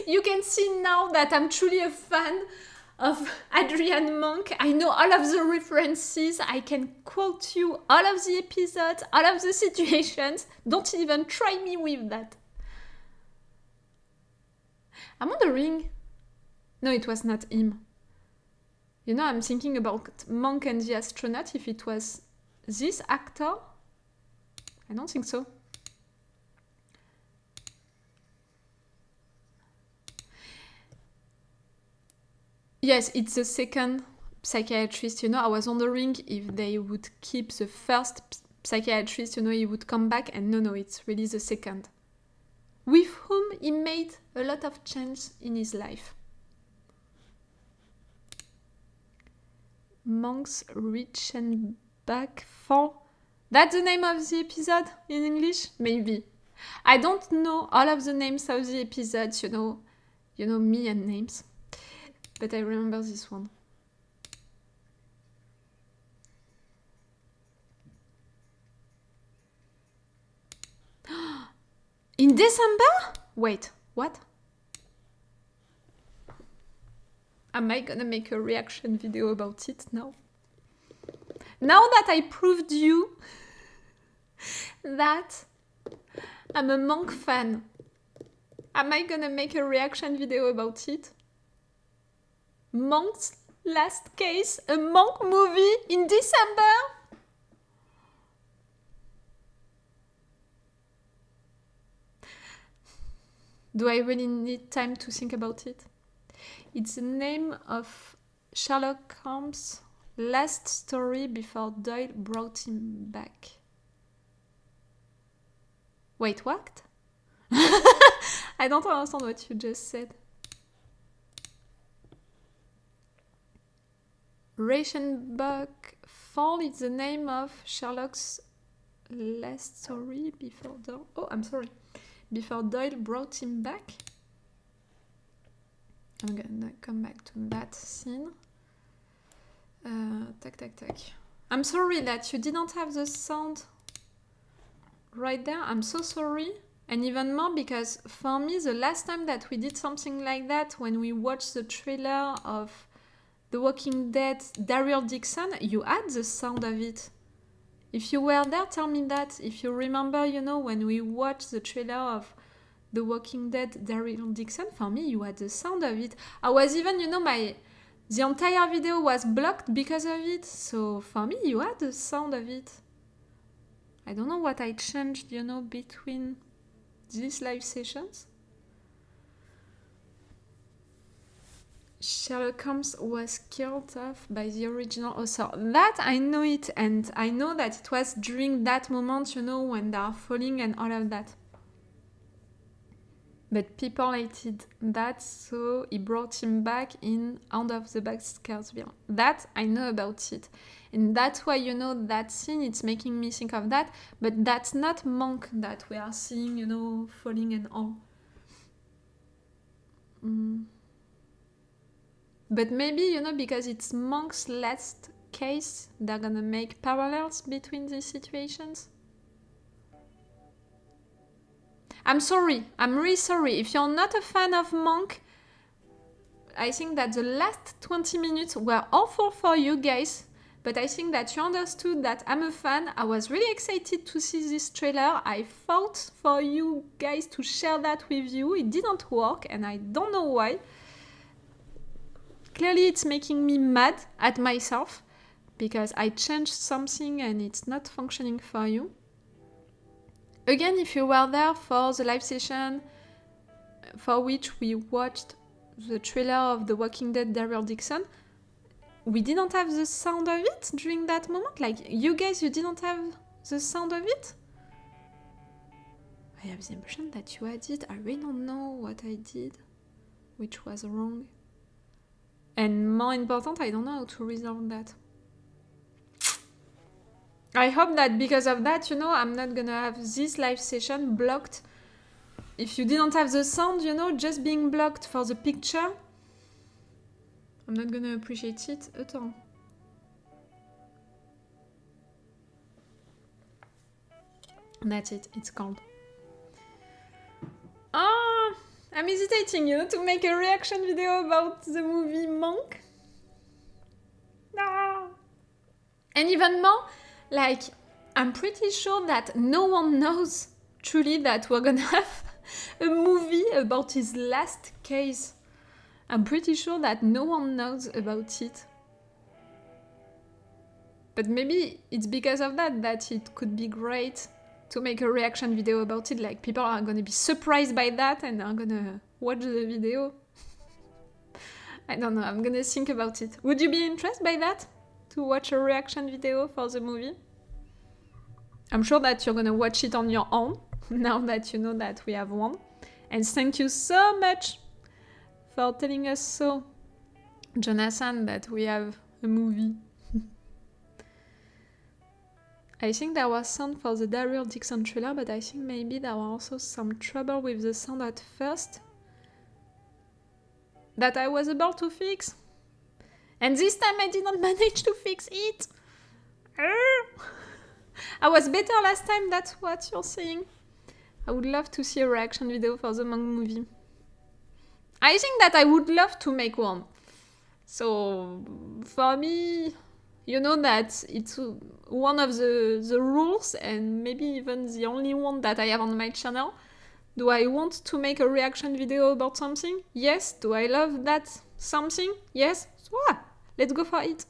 you can see now that I'm truly a fan of Adrian Monk. I know all of the references. I can quote you all of the episodes, all of the situations. Don't even try me with that. I'm wondering... No, it was not him. You know, I'm thinking about Monk and the Astronaut, if it was this actor. I don't think so. Yes, it's the second psychiatrist, you know. I was wondering if they would keep the first psychiatrist, you know, he would come back, and no, it's really the second. With whom he made a lot of change in his life. Monk's Reichenbach 4. That's the name of the episode in English? Maybe. I don't know all of the names of the episodes, you know me and names. But I remember this one. In December? Wait, what? Am I gonna make a reaction video about it now? Now that I proved you that I'm a Monk fan, am I gonna make a reaction video about it? Monk's last case, a Monk movie in December? Do I really need time to think about it? It's the name of Sherlock Holmes' last story before Doyle brought him back. Wait, what? I don't understand what you just said. Reichenbach Fall is the name of Sherlock's last story before Doyle. Oh, I'm sorry. Before Doyle brought him back. I'm gonna come back to that scene. Tac. I'm sorry that you didn't have the sound right there. I'm so sorry. And even more because for me, the last time that we did something like that, when we watched the trailer of The Walking Dead, Daryl Dixon, you had the sound of it. If you were there, tell me that. If you remember, when we watched the trailer of The Walking Dead, Daryl Dixon, for me, you had the sound of it. I was even, the entire video was blocked because of it. So for me, you had the sound of it. I don't know what I changed, between these live sessions. Sherlock Holmes was killed off by the original author. That I know it, and I know that it was during that moment, when they are falling and all of that. But people hated that, so he brought him back in Hound of the Baskerville. That I know about it. And that's why, that scene, it's making me think of that. But that's not Monk that we are seeing, falling and all. But maybe, because it's Monk's last case, they're gonna make parallels between these situations. I'm sorry. I'm really sorry. If you're not a fan of Monk, I think that the last 20 minutes were awful for you guys. But I think that you understood that I'm a fan. I was really excited to see this trailer. I fought for you guys to share that with you. It didn't work, and I don't know why. Clearly, it's making me mad at myself because I changed something and it's not functioning for you. Again, if you were there for the live session for which we watched the trailer of The Walking Dead, Daryl Dixon, we didn't have the sound of it during that moment. Like, you guys, you didn't have the sound of it? I have the impression that you had it. I really don't know what I did, which was wrong. And more important, I don't know how to resolve that. I hope that because of that, I'm not gonna have this live session blocked. If you didn't have the sound, just being blocked for the picture, I'm not gonna appreciate it at all. That's it, it's cold. I'm hesitating, to make a reaction video about the movie Monk. No. And even more, I'm pretty sure that no one knows truly that we're gonna have a movie about his last case. I'm pretty sure that no one knows about it. But maybe it's because of that it could be great to make a reaction video about it. Like, people are gonna be surprised by that and are gonna watch the video. I don't know, I'm gonna think about it. Would you be interested by that? To watch a reaction video for the movie? I'm sure that you're gonna watch it on your own, now that you know that we have one. And thank you so much for telling us so, Jonathan, that we have a movie. I think there was sound for the Daryl Dixon trailer, but I think maybe there was also some trouble with the sound at first that I was able to fix. And this time I didn't manage to fix it. I was better last time, that's what you're saying. I would love to see a reaction video for the Monk movie. I think that I would love to make one. So, for me, that it's one of the rules, and maybe even the only one that I have on my channel. Do I want to make a reaction video about something? Yes. Do I love that something? Yes. So, let's go for it.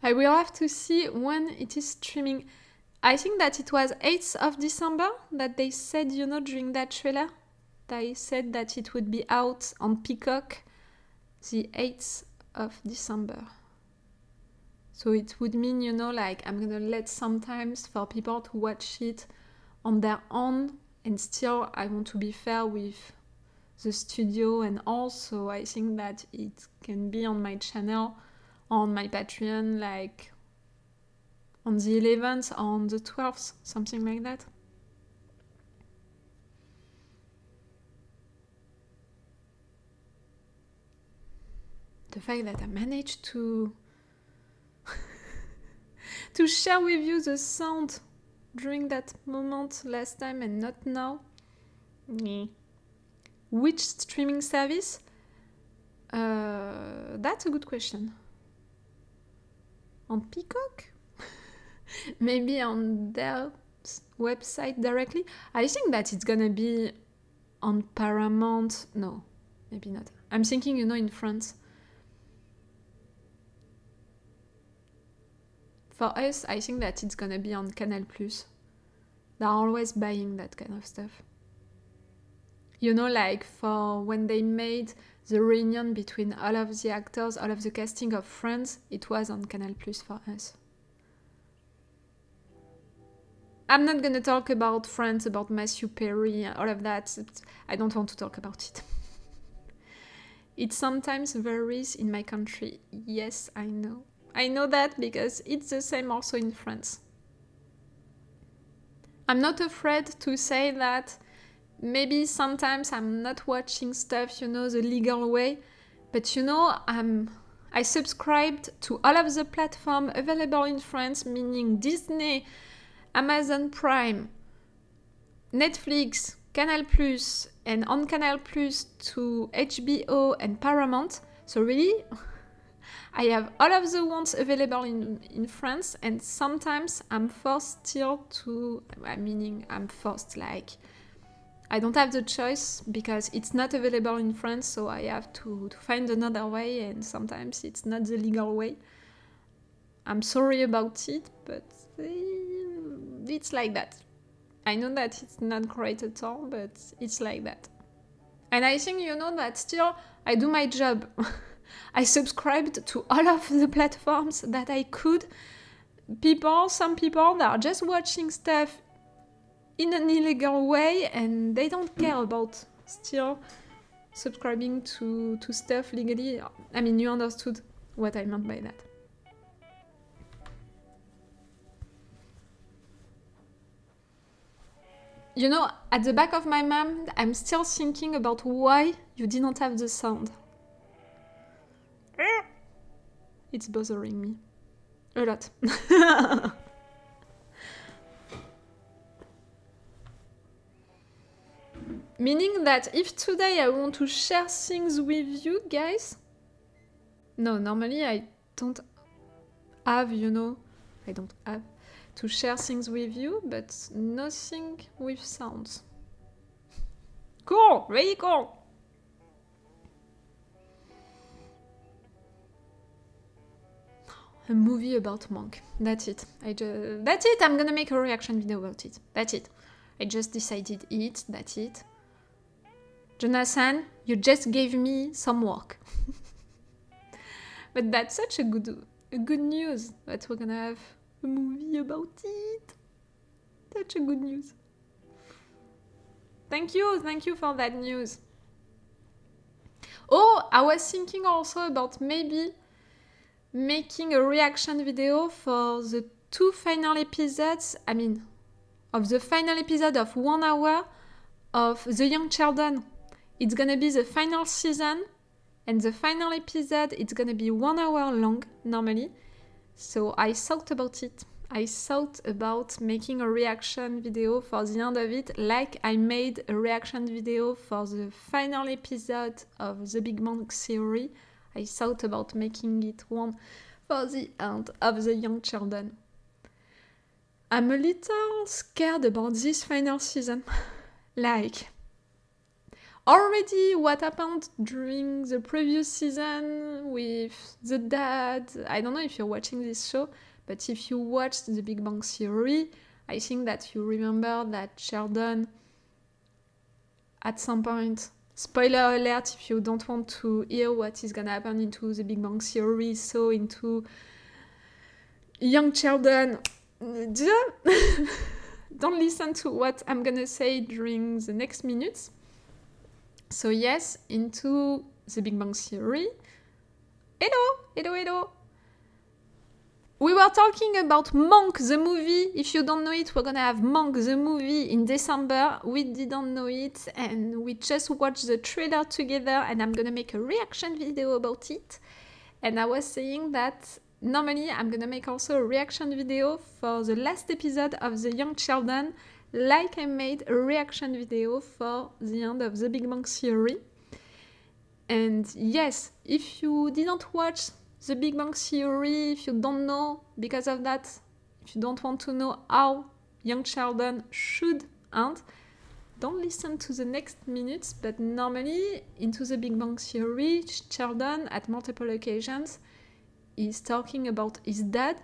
I will have to see when it is streaming. I think that it was 8th of December that they said, during that trailer. They said that it would be out on Peacock the 8th of December. So it would mean, I'm gonna let sometimes for people to watch it on their own, and still I want to be fair with the studio, and also I think that it can be on my channel on my Patreon, like on the 11th or on the 12th, something like that. The fact that I managed to to share with you the sound during that moment last time and not now. Which streaming service? That's a good question. On Peacock? Maybe on their website directly? I think that it's gonna be on Paramount. No, maybe not. I'm thinking, in France. For us, I think that it's gonna be on Canal+. They're always buying that kind of stuff. Like for when they made the reunion between all of the actors, all of the casting of Friends, it was on Canal+ for us. I'm not gonna talk about Friends, about Matthew Perry, all of that. I don't want to talk about it. It sometimes varies in my country. Yes, I know. I know that because it's the same also in France. I'm not afraid to say that maybe sometimes I'm not watching stuff, the legal way, but I subscribed to all of the platforms available in France, meaning Disney, Amazon Prime, Netflix, Canal+, and on Canal+, to HBO and Paramount. So really, I have all of the ones available in France, and sometimes I'm forced still to, meaning I'm forced, like, I don't have the choice because it's not available in France, so I have to find another way, and sometimes it's not the legal way. I'm sorry about it, but it's like that. I know that it's not great at all, but it's like that. And I think, that still I do my job. I subscribed to all of the platforms that I could. Some people that are just watching stuff in an illegal way and they don't care about still subscribing to stuff legally. I mean, you understood what I meant by that. At the back of my mind, I'm still thinking about why you didn't have the sound. It's bothering me a lot. Meaning that if today I want to share things with you guys, no, normally I don't have, I don't have to share things with you, but nothing with sounds. Cool, really cool. A movie about monk. That's it. That's it. I'm gonna make a reaction video about it. That's it. I just decided it. That's it. Jonathan, you just gave me some work. But that's such a good news that we're gonna have a movie about it. Such a good news. Thank you for that news. Oh, I was thinking also about maybe making a reaction video for the 2 final episodes, of the final episode of 1 hour of The Young Sheldon. It's gonna be the final season, and the final episode, it's gonna be 1 hour long, normally. So I thought about it. I thought about making a reaction video for the end of it, like I made a reaction video for the final episode of The Big Bang Theory. I thought about making it one for the end of The Young Sheldon. I'm a little scared about this final season. Like, already what happened during the previous season with the dad. I don't know if you're watching this show, but if you watched The Big Bang Theory, I think that you remember that Sheldon, at some point, spoiler alert if you don't want to hear what is gonna happen into The Big Bang Theory, so into Young Sheldon, don't listen to what I'm gonna say during the next minutes. So yes, into The Big Bang Theory. Hello! were talking about Monk, the movie. If you don't know it, we're gonna have Monk, the movie in December. We didn't know it, and we just watched the trailer together, and I'm gonna make a reaction video about it. And I was saying that normally I'm gonna make also a reaction video for the last episode of The Young Sheldon, like I made a reaction video for the end of The Big Bang Theory. And yes, if you didn't watch The Big Bang Theory, if you don't know, because of that, if you don't want to know how Young Sheldon should end, don't listen to the next minutes, but normally into The Big Bang Theory, Sheldon, at multiple occasions, is talking about his dad,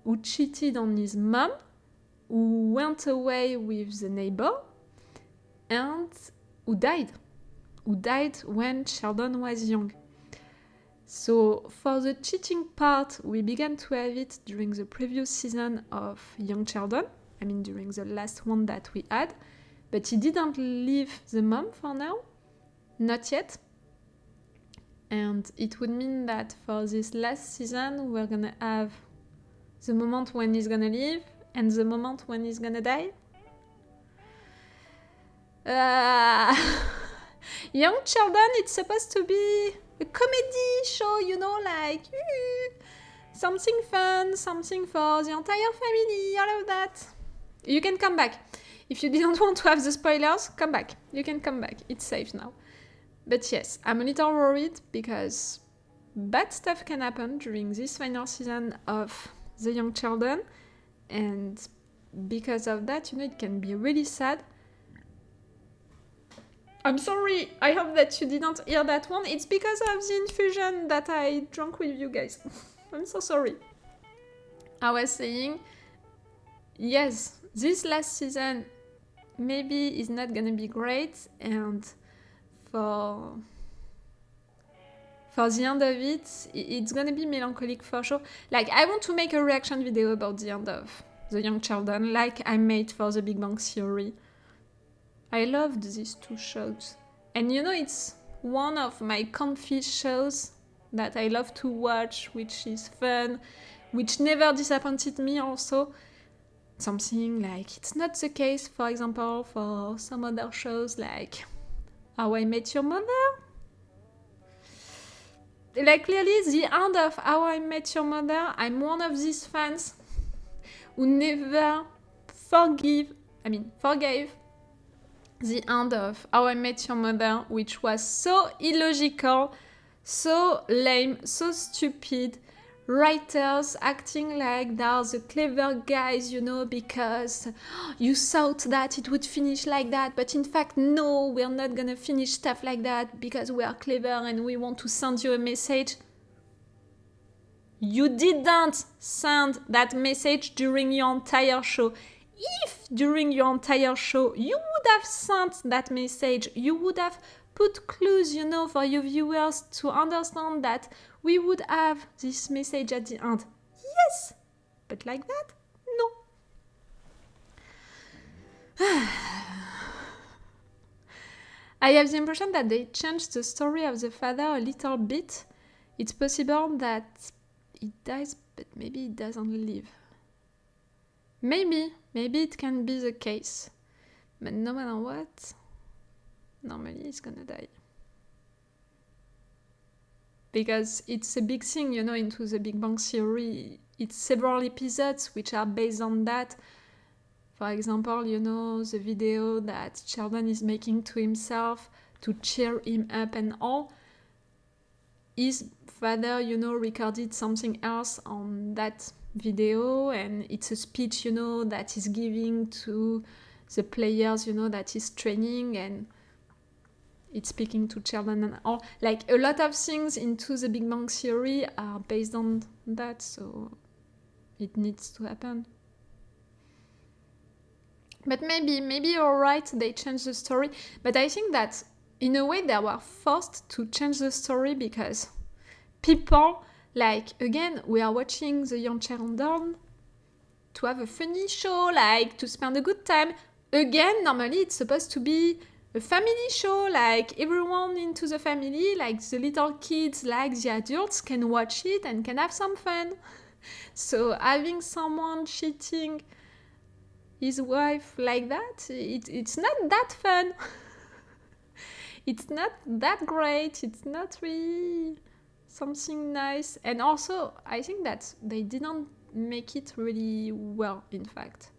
who cheated on his mom, who went away with the neighbor, and who died when Sheldon was young. So for the cheating part, we began to have it during the previous season of Young Sheldon. I mean, during the last one that we had. But he didn't leave the mom for now. Not yet. And it would mean that for this last season, we're gonna have the moment when he's gonna leave and the moment when he's gonna die. Young Sheldon, it's supposed to be a comedy show, you know, like something fun, something for the entire family, all of that. You can come back. If you didn't want to have the spoilers, come back. You can come back. It's safe now. But yes, I'm a little worried because bad stuff can happen during this final season of The Young Sheldon. And because of that, you know, it can be really sad. I'm sorry, I hope that you didn't hear that one. It's because of the infusion that I drank with you guys. I'm so sorry. I was saying, yes, this last season maybe is not gonna be great, and for the end of it, it's gonna be melancholic for sure. Like, I want to make a reaction video about the end of The Young Sheldon, like I made for The Big Bang Theory. I loved these two shows. And you know, it's one of my comfy shows that I love to watch, which is fun, which never disappointed me also. Something like, it's not the case, for example, for some other shows like How I Met Your Mother. Like, clearly, the end of How I Met Your Mother, I'm one of these fans who never forgave the end of How I Met Your Mother, which was so illogical, so lame, so stupid. Writers acting like they're the clever guys, you know, because you thought that it would finish like that, but in fact, no, we're not gonna finish stuff like that because we are clever and we want to send you a message. You didn't send that message during your entire show. If during your entire show you would have sent that message, you would have put clues, you know, for your viewers to understand that we would have this message at the end. Yes, but like that, no. I have the impression that they changed the story of the father a little bit. It's possible that he dies, but maybe he doesn't live. Maybe it can be the case. But no matter what, normally he's gonna die. Because it's a big thing, you know, into The Big Bang Theory. It's several episodes which are based on that. For example, you know, the video that Sheldon is making to himself to cheer him up and all. His father, you know, recorded something else on that video, and it's a speech, you know, that he's giving to the players, you know, that he's training, and it's speaking to Sheldon and all. Like, a lot of things into The Big Bang Theory are based on that, so it needs to happen. But maybe you're right, they changed the story. But I think that, in a way, they were forced to change the story because people, like, again, we are watching The Young Sheldon to have a funny show, like, to spend a good time. Again, normally it's supposed to be a family show, like, everyone into the family, like, the little kids, like, the adults can watch it and can have some fun. So having someone cheating his wife like that, it's not that fun. It's not that great. It's not really something nice. And also, I think that they didn't make it really well, in fact.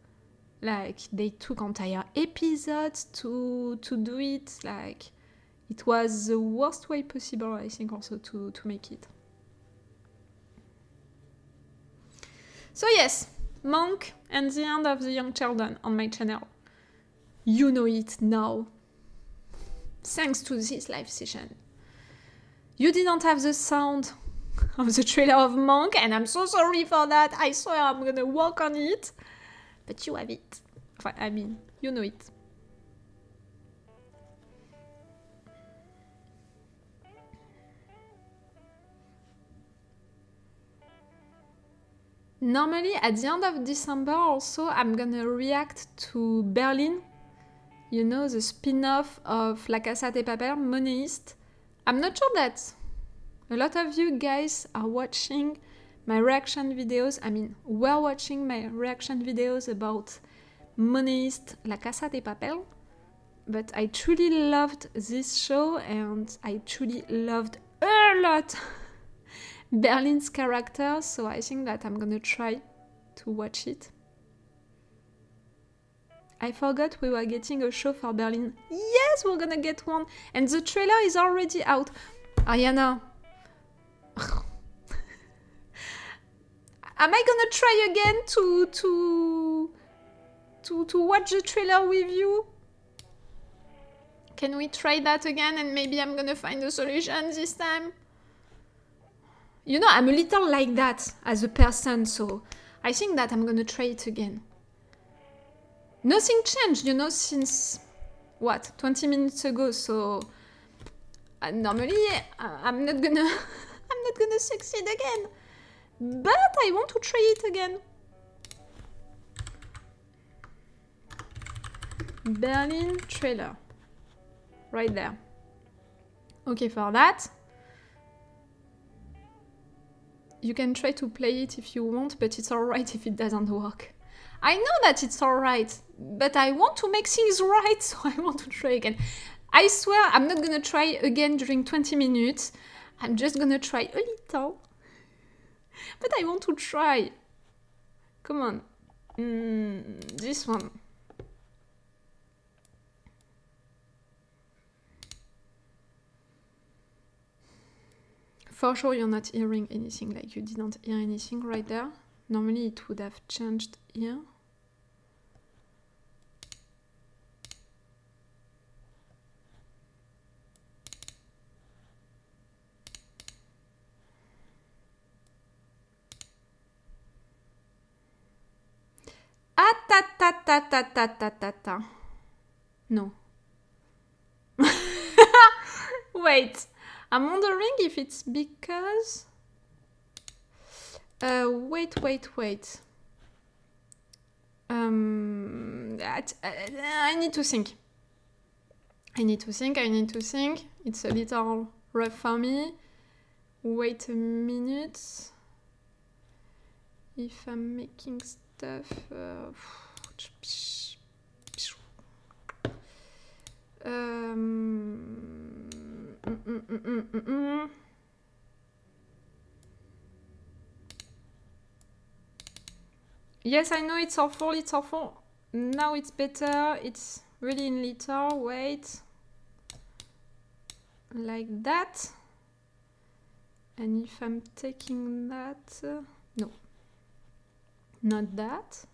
Like, they took entire episodes to do it. Like, it was the worst way possible, I think, also to make it. So yes, Monk and the End of the Young Children on my channel. You know it now. Thanks to this live session. You didn't have the sound of the trailer of Monk, and I'm so sorry for that. I swear I'm gonna work on it. But you have it. I mean, you know it. Normally, at the end of December also, I'm gonna react to Berlin. You know, the spin-off of La Casa de Papel, Moneyist. I'm not sure that a lot of you guys are watching my reaction videos. I mean, we're watching my reaction videos about Moneyist, La Casa de Papel. But I truly loved this show, and I truly loved a lot Berlin's character, so I think that I'm gonna try to watch it. I forgot we were getting a show for Berlin. Yes, we're gonna get one, and the trailer is already out. Ariana, am I gonna try again to watch the trailer with you? Can we try that again, and maybe I'm gonna find a solution this time? You know, I'm a little like that as a person, so I think that I'm gonna try it again. Nothing changed, you know, since, what, 20 minutes ago, so normally I'm not gonna succeed again. But I want to try it again. Berlin trailer. Right there. Okay, for that, you can try to play it if you want, but it's alright if it doesn't work. I know that it's alright, but I want to make things right, so I want to try again. I swear I'm not gonna try again during 20 minutes. I'm just gonna try a little. But I want to try. Come on. This one. For sure you're not hearing anything, like you didn't hear anything right there. Normally it would have changed here. Ta. No. Wait. I'm wondering if it's because... wait. I need to think. I need to think. It's a little rough for me. Wait a minute. If I'm making stuff... Yes, I know it's awful. Now it's better. It's really in little. Wait. Like that. And if I'm taking that... no. Not that.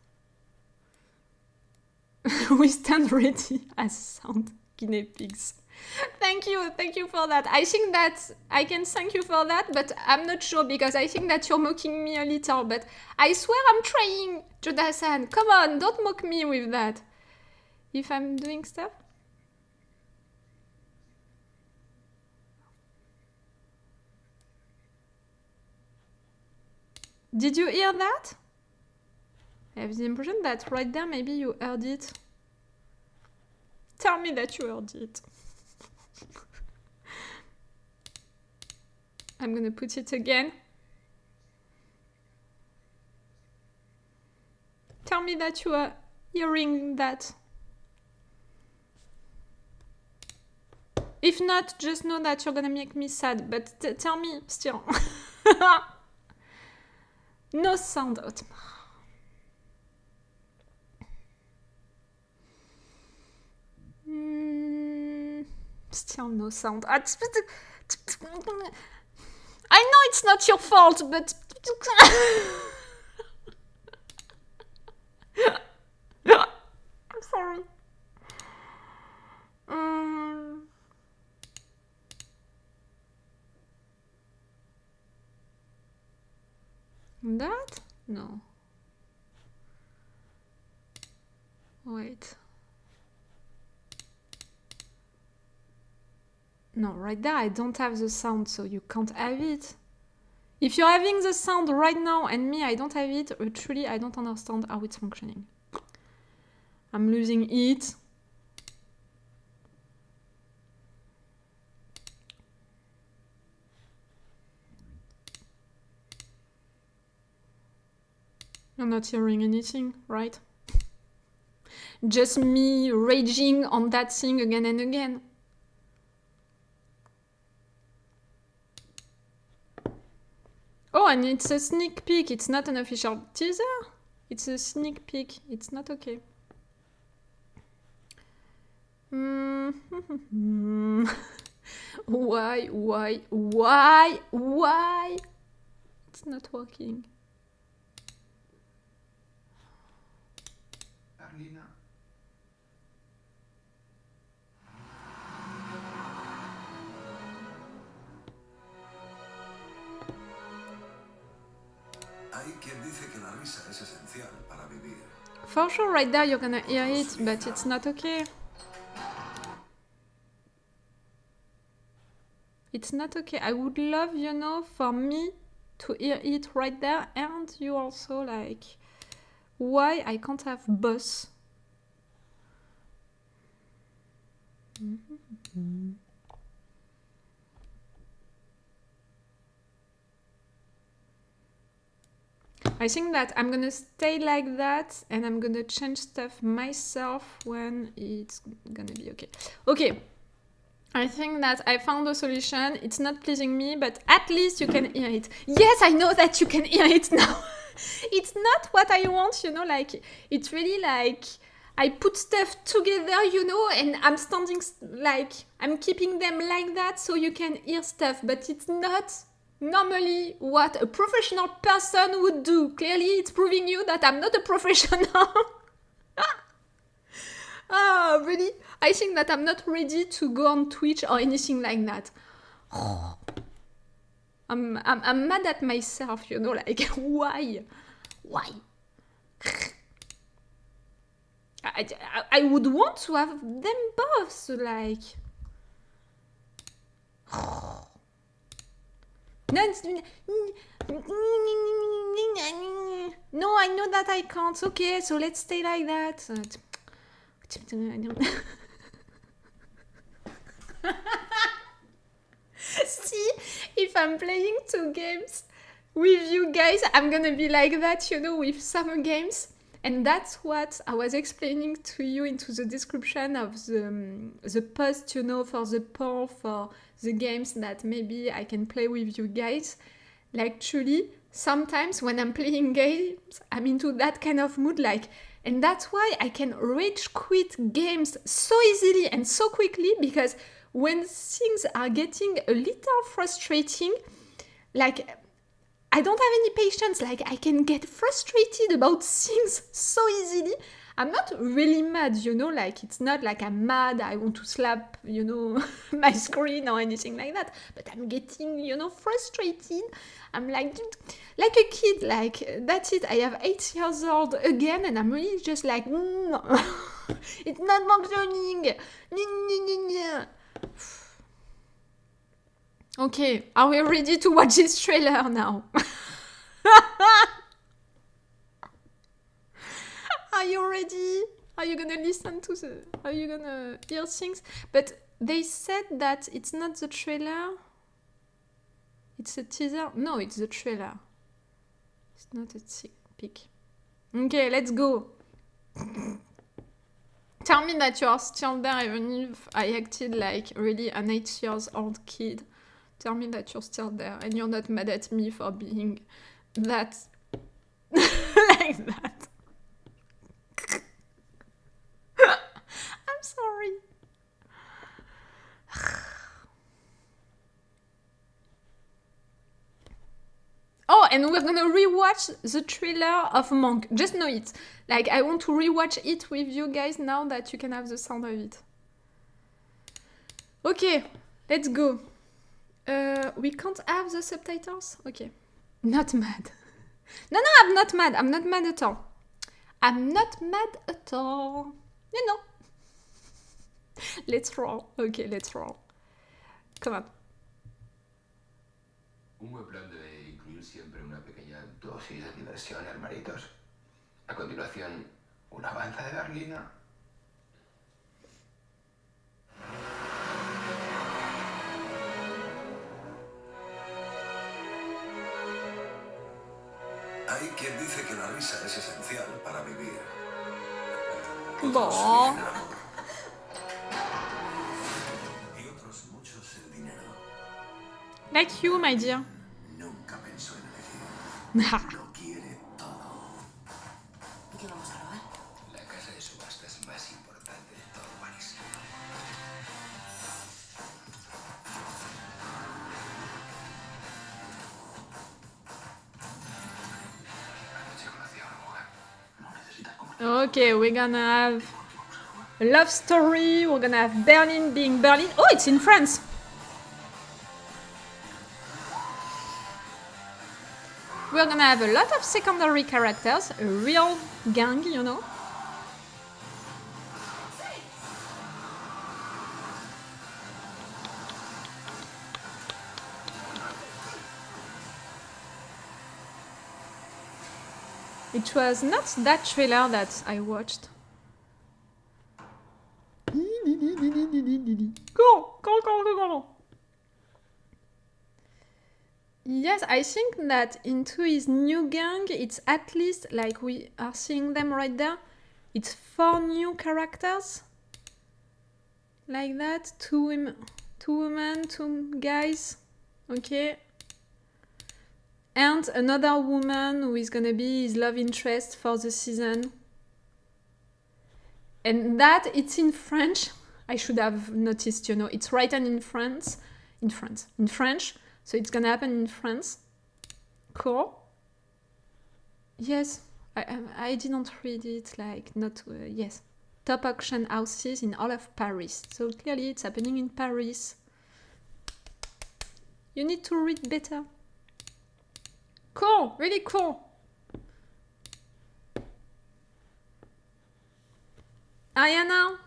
We stand ready as sound guinea pigs. Thank you for that. I think that I can thank you for that, but I'm not sure because I think that you're mocking me a little, but I swear I'm trying, Jodasan. Come on, don't mock me with that. If I'm doing stuff. Did you hear that? I have the impression that right there maybe you heard it. Tell me that you heard it. I'm gonna put it again. Tell me that you are hearing that. If not, just know that you're gonna make me sad, but tell me still. No sound out. Still no sound. I know it's not your fault, but... I'm sorry. That? No. Wait. No, right there I don't have the sound, so you can't have it. If you're having the sound right now and me, I don't have it, truly I don't understand how it's functioning. I'm losing it. You're not hearing anything, right? Just me raging on that thing again and again. Oh, and it's a sneak peek. It's not an official teaser. It's a sneak peek. It's not okay. Why? It's not working. Carlina. Hay quien dice que la risa es esencial para vivir. For sure, right there you're gonna hear it, but it's not okay. It's not okay. I would love, you know, for me to hear it right there, and you also, like, why I can't have both. I think that I'm gonna stay like that, and I'm gonna change stuff myself when it's gonna be okay. Okay, I think that I found a solution. It's not pleasing me, but at least you can hear it. Yes, I know that you can hear it now. It's not what I want, you know, like, it's really like, I put stuff together, you know, and I'm standing, like, I'm keeping them like that so you can hear stuff, but it's not normally what a professional person would do. Clearly, it's proving you that I'm not a professional. Oh, really? I think that I'm not ready to go on Twitch or anything like that. I'm mad at myself, you know, like, why? I would want to have them both, like... No, I know that I can't. Okay, so let's stay like that. See, if I'm playing two games with you guys, I'm gonna be like that, you know, with some games. And that's what I was explaining to you into the description of the post, you know, for the poll for the games that maybe I can play with you guys. Like, truly, sometimes when I'm playing games, I'm into that kind of mood, like, and that's why I can rage quit games so easily and so quickly, because when things are getting a little frustrating, like, I don't have any patience, like, I can get frustrated about things so easily. I'm not really mad, you know, like, it's not like I'm mad, I want to slap, you know, my screen or anything like that, but I'm getting, you know, frustrated. I'm like a kid, like, that's it, I have 8 years old again, and I'm really just like, it's not functioning. Okay, are we ready to watch this trailer now? Are you ready? Are you gonna listen to the... Are you gonna hear things? But they said that it's not the trailer. It's a teaser. No, it's the trailer. It's not a sneak peek. Okay, let's go. Tell me that you are still there even if I acted like really an 8 years old kid. Tell me that you're still there and you're not mad at me for being that like that. I'm sorry. Oh, and we're gonna rewatch the thriller of Monk. Just know it. Like, I want to rewatch it with you guys now that you can have the sound of it. Okay, let's go. We can't have the subtitles? Okay. Not mad. No, I'm not mad. I'm not mad at all. I'm not mad at all. No. Let's roll. Okay, let's roll. Come on. Un buen plan debe incluir siempre una pequeña dosis de diversión, hermanitos. A continuación, una avanza de berlina. Hay quien dice que la risa es esencial para vivir. Bon. Otros viven el amor. Y otros muchos el dinero. Like you, my dear. Nunca pensó en elegir. Lo quiere todo. ¿Qué vamos a robar? La casa de subastas más importante de todo París. Anoche conocí a una mujer. No necesitas comunicar. Okay, we're gonna have a love story. We're gonna have Berlin being Berlin. Oh, it's in France. We're gonna have a lot of secondary characters, a real gang, you know. It was not that trailer that I watched. Go. Yes, I think that into his new gang, it's at least, like we are seeing them right there, it's 4 new characters. Like that, 2 women, 2 guys, okay. And another woman who is gonna be his love interest for the season. And that, it's in French. I should have noticed, you know, it's written in French. So it's gonna happen in France. Cool. Yes, I didn't read it, like, not, yes. Top auction houses in all of Paris. So clearly it's happening in Paris. You need to read better. Cool, really cool. Ayana,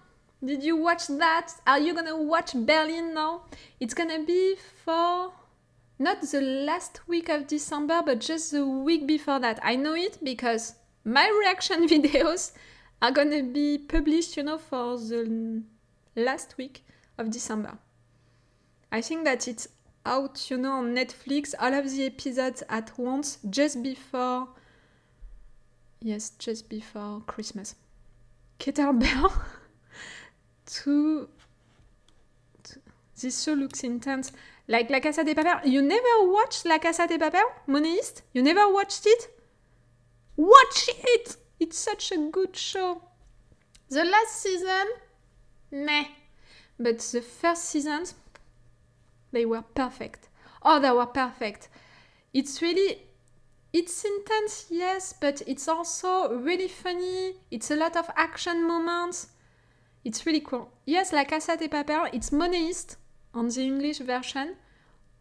did you watch that? Are you gonna watch Berlin now? It's gonna be for not the last week of December, but just the week before that. I know it because my reaction videos are gonna be published, you know, for the last week of December. I think that it's out, you know, on Netflix, all of the episodes at once, just before Christmas. Kettlebell this show looks intense. Like La Casa de Papel. You never watched La Casa de Papel, Moneist? You never watched it? Watch it! It's such a good show. The last season, meh. But the first seasons, they were perfect. Oh, they were perfect. It's intense, yes, but it's also really funny. It's a lot of action moments. It's really cool. Yes, La Casa de Papel, it's Moneist on the English version.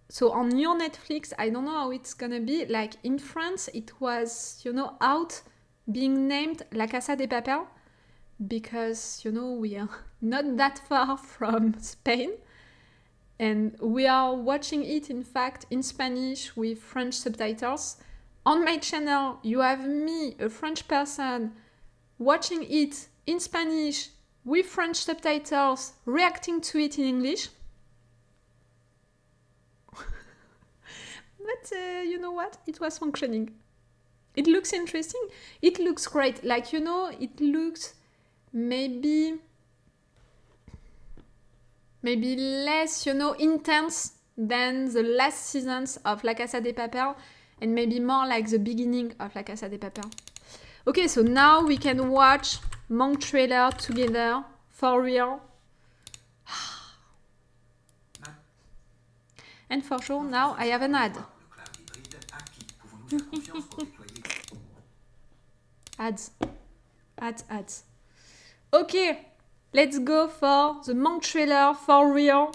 So on your Netflix, I don't know how it's gonna be. Like in France, it was, you know, out being named La Casa de Papel because, you know, we are not that far from Spain. And we are watching it, in fact, in Spanish with French subtitles. On my channel, you have me, a French person, watching it in Spanish with French subtitles, reacting to it in English. But you know what? It was functioning. It looks interesting. It looks great. Like, you know, it looks maybe less, you know, intense than the last seasons of La Casa de Papel, and maybe more like the beginning of La Casa de Papel. Okay, so now we can watch Monk trailer together, for real. And for sure, now I have an ad. Ads. Ads. Okay, let's go for the Monk trailer, for real,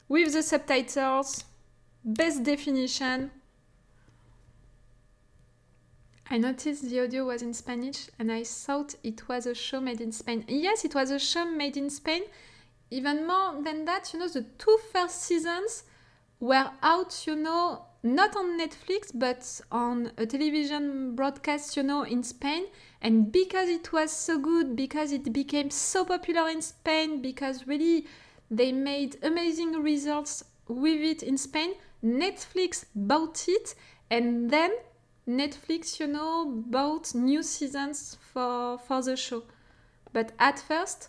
with the subtitles, best definition. I noticed the audio was in Spanish and I thought it was a show made in Spain. Yes, it was a show made in Spain. Even more than that, you know, the 2 first seasons were out, you know, not on Netflix, but on a television broadcast, you know, in Spain. And because it was so good, because it became so popular in Spain, because really they made amazing results with it in Spain, Netflix bought it, and then Netflix, you know, bought new seasons for the show. But at first,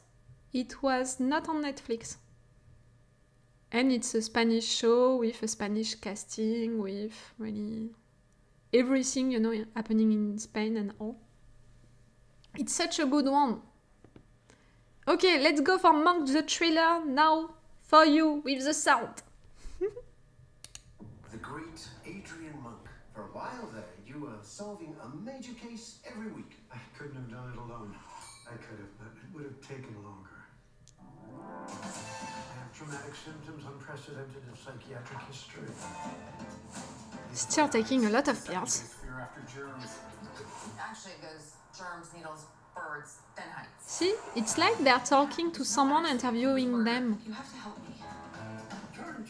it was not on Netflix. And it's a Spanish show with a Spanish casting, with really everything, you know, happening in Spain and all. It's such a good one. Okay, let's go for Monk the trailer now for you with the sound. The great Adrian Monk. For a while there, you were solving a major case every week. I couldn't have done it alone. I could have, but it would have taken longer. I have traumatic symptoms unprecedented in psychiatric history. Still taking a lot of pills. Fear after germs. Actually, it goes germs, needles, birds, then heights. See, it's like they're talking to someone interviewing them. You have to help me. Turn it.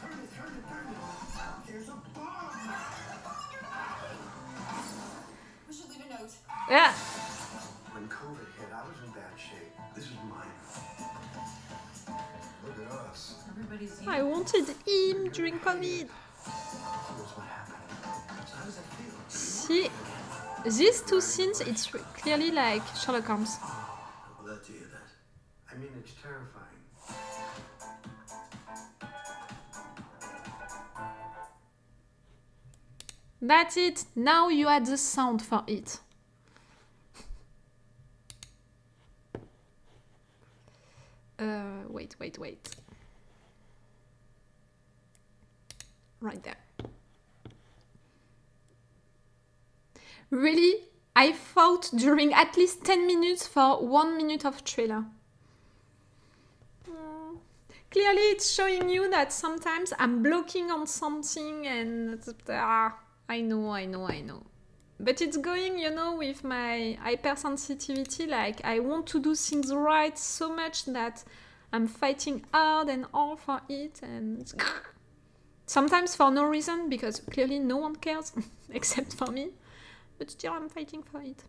There's a bomb. We should leave a note. Yeah. When COVID hit, I was in bad shape. This is mine. Look at us. Everybody's I wanted him during COVID. Here's what happened. So how does that feel? See, these 2 scenes, it's clearly like Sherlock Holmes. I'm glad to hear that. I mean, it's terrifying. That's it. Now you add the sound for it. Wait. Right there. Really, I fought during at least 10 minutes for 1 minute of trailer. Clearly, it's showing you that sometimes I'm blocking on something and I know. But it's going, you know, with my hypersensitivity, like I want to do things right so much that I'm fighting hard and all for it, and sometimes for no reason, because clearly no one cares except for me, but still I'm fighting for it.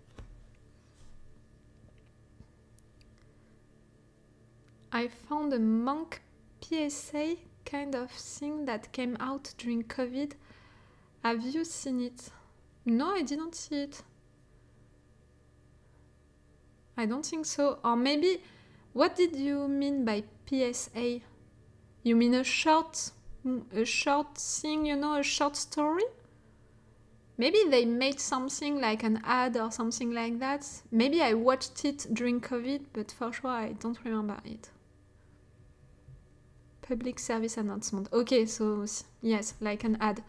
I found a Monk PSA kind of thing that came out during COVID. Have you seen it? No, I didn't see it. I don't think so. Or maybe, what did you mean by PSA? You mean a short thing, you know, a short story? Maybe they made something like an ad or something like that. Maybe I watched it during COVID, but for sure I don't remember it. Public service announcement. Okay, so yes, like an ad.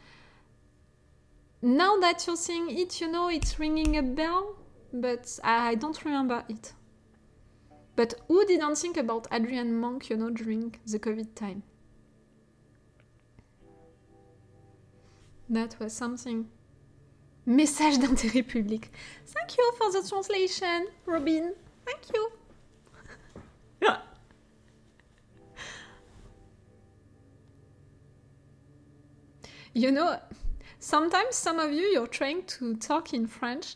Now that you're saying it, you know, it's ringing a bell, but I don't remember it. But who didn't think about Adrian Monk, you know, during the COVID time? That was something. Message d'intérêt public. Thank you for the translation, Robin. Thank you. You know, sometimes some of you're trying to talk in French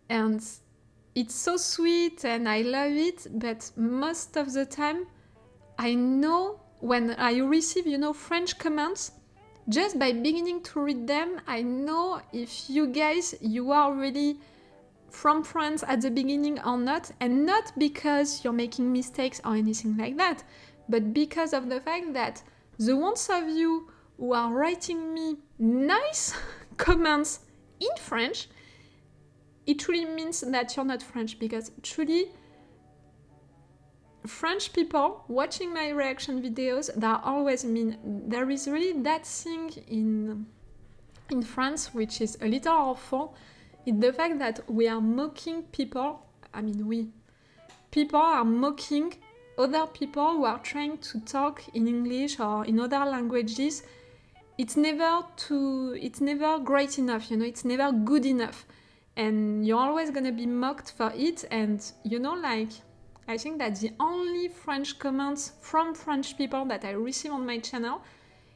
and it's so sweet and I love it, but most of the time I know when I receive, you know, French comments, just by beginning to read them, I know if you guys, you are really from France at the beginning or not, and not because you're making mistakes or anything like that, but because of the fact that the ones of you who are writing me nice comments in French, it truly means that you're not French, because truly French people watching my reaction videos, they're always mean. There is really that thing in France which is a little awful. It's the fact that we are mocking people. I mean, people are mocking other people who are trying to talk in English or in other languages. It's never great enough, you know, it's never good enough. And you're always gonna be mocked for it. And, you know, like, I think that the only French comments from French people that I receive on my channel,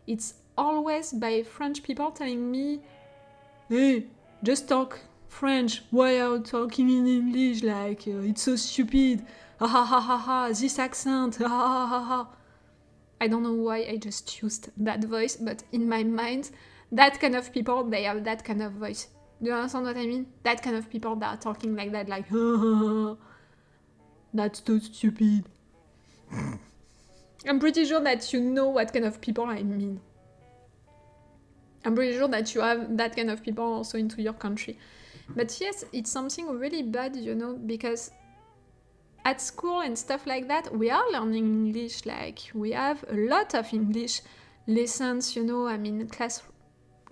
it's always by French people telling me, hey, just talk French, why are you talking in English? Like, it's so stupid. Ha ha ha ha ha, this accent, ha ha ha ha. I don't know why I just used that voice, but in my mind, that kind of people, they have that kind of voice. Do you understand what I mean? That kind of people that are talking like that, like, ha ha ha. That's too stupid. I'm pretty sure that you know what kind of people I mean. I'm pretty sure that you have that kind of people also into your country. But yes, it's something really bad, you know, because at school and stuff like that, we are learning English. Like, we have a lot of English lessons, you know, I mean,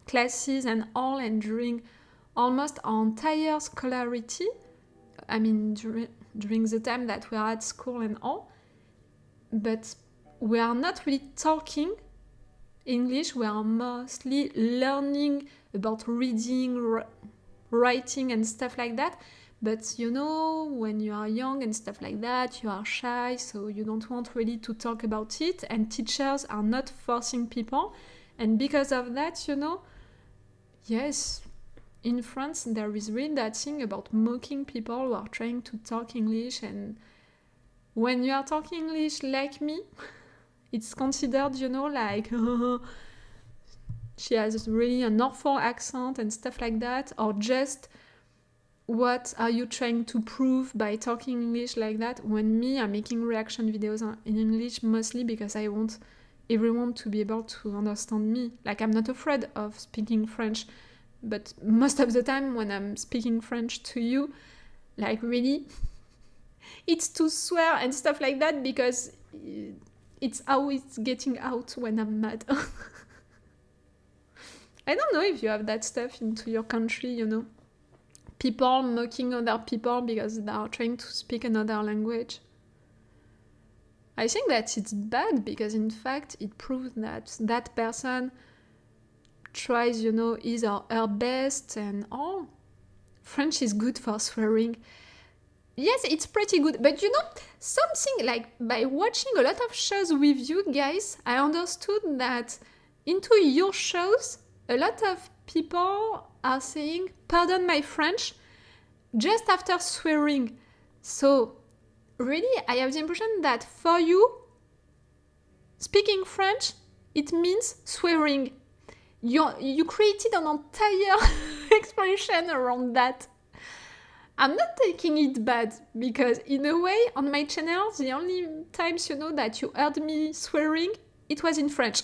classes and all, and during almost our entire scholarity, I mean, during the time that we are at school and all, but we are not really talking English. We are mostly learning about reading, writing and stuff like that. But you know, when you are young and stuff like that, you are shy, so you don't want really to talk about it, and teachers are not forcing people. And because of that, you know, yes, in France, there is really that thing about mocking people who are trying to talk English. And when you are talking English like me, it's considered, you know, like, she has really an awful accent and stuff like that, or just, what are you trying to prove by talking English like that? When me, I'm making reaction videos in English mostly because I want everyone to be able to understand me. Like, I'm not afraid of speaking French, but most of the time when I'm speaking French to you, like, really, it's to swear and stuff like that, because it's how it's getting out when I'm mad. I don't know if you have that stuff into your country, you know. People mocking other people because they are trying to speak another language. I think that it's bad, because in fact it proves that that person tries, you know, his or her best and all. French is good for swearing. Yes, it's pretty good, but you know, something like, by watching a lot of shows with you guys, I understood that into your shows, a lot of people are saying, pardon my French, just after swearing. So, really, I have the impression that for you, speaking French, it means swearing. You created an entire expression around that. I'm not taking it bad, because in a way, on my channel, the only times, you know, that you heard me swearing, it was in French.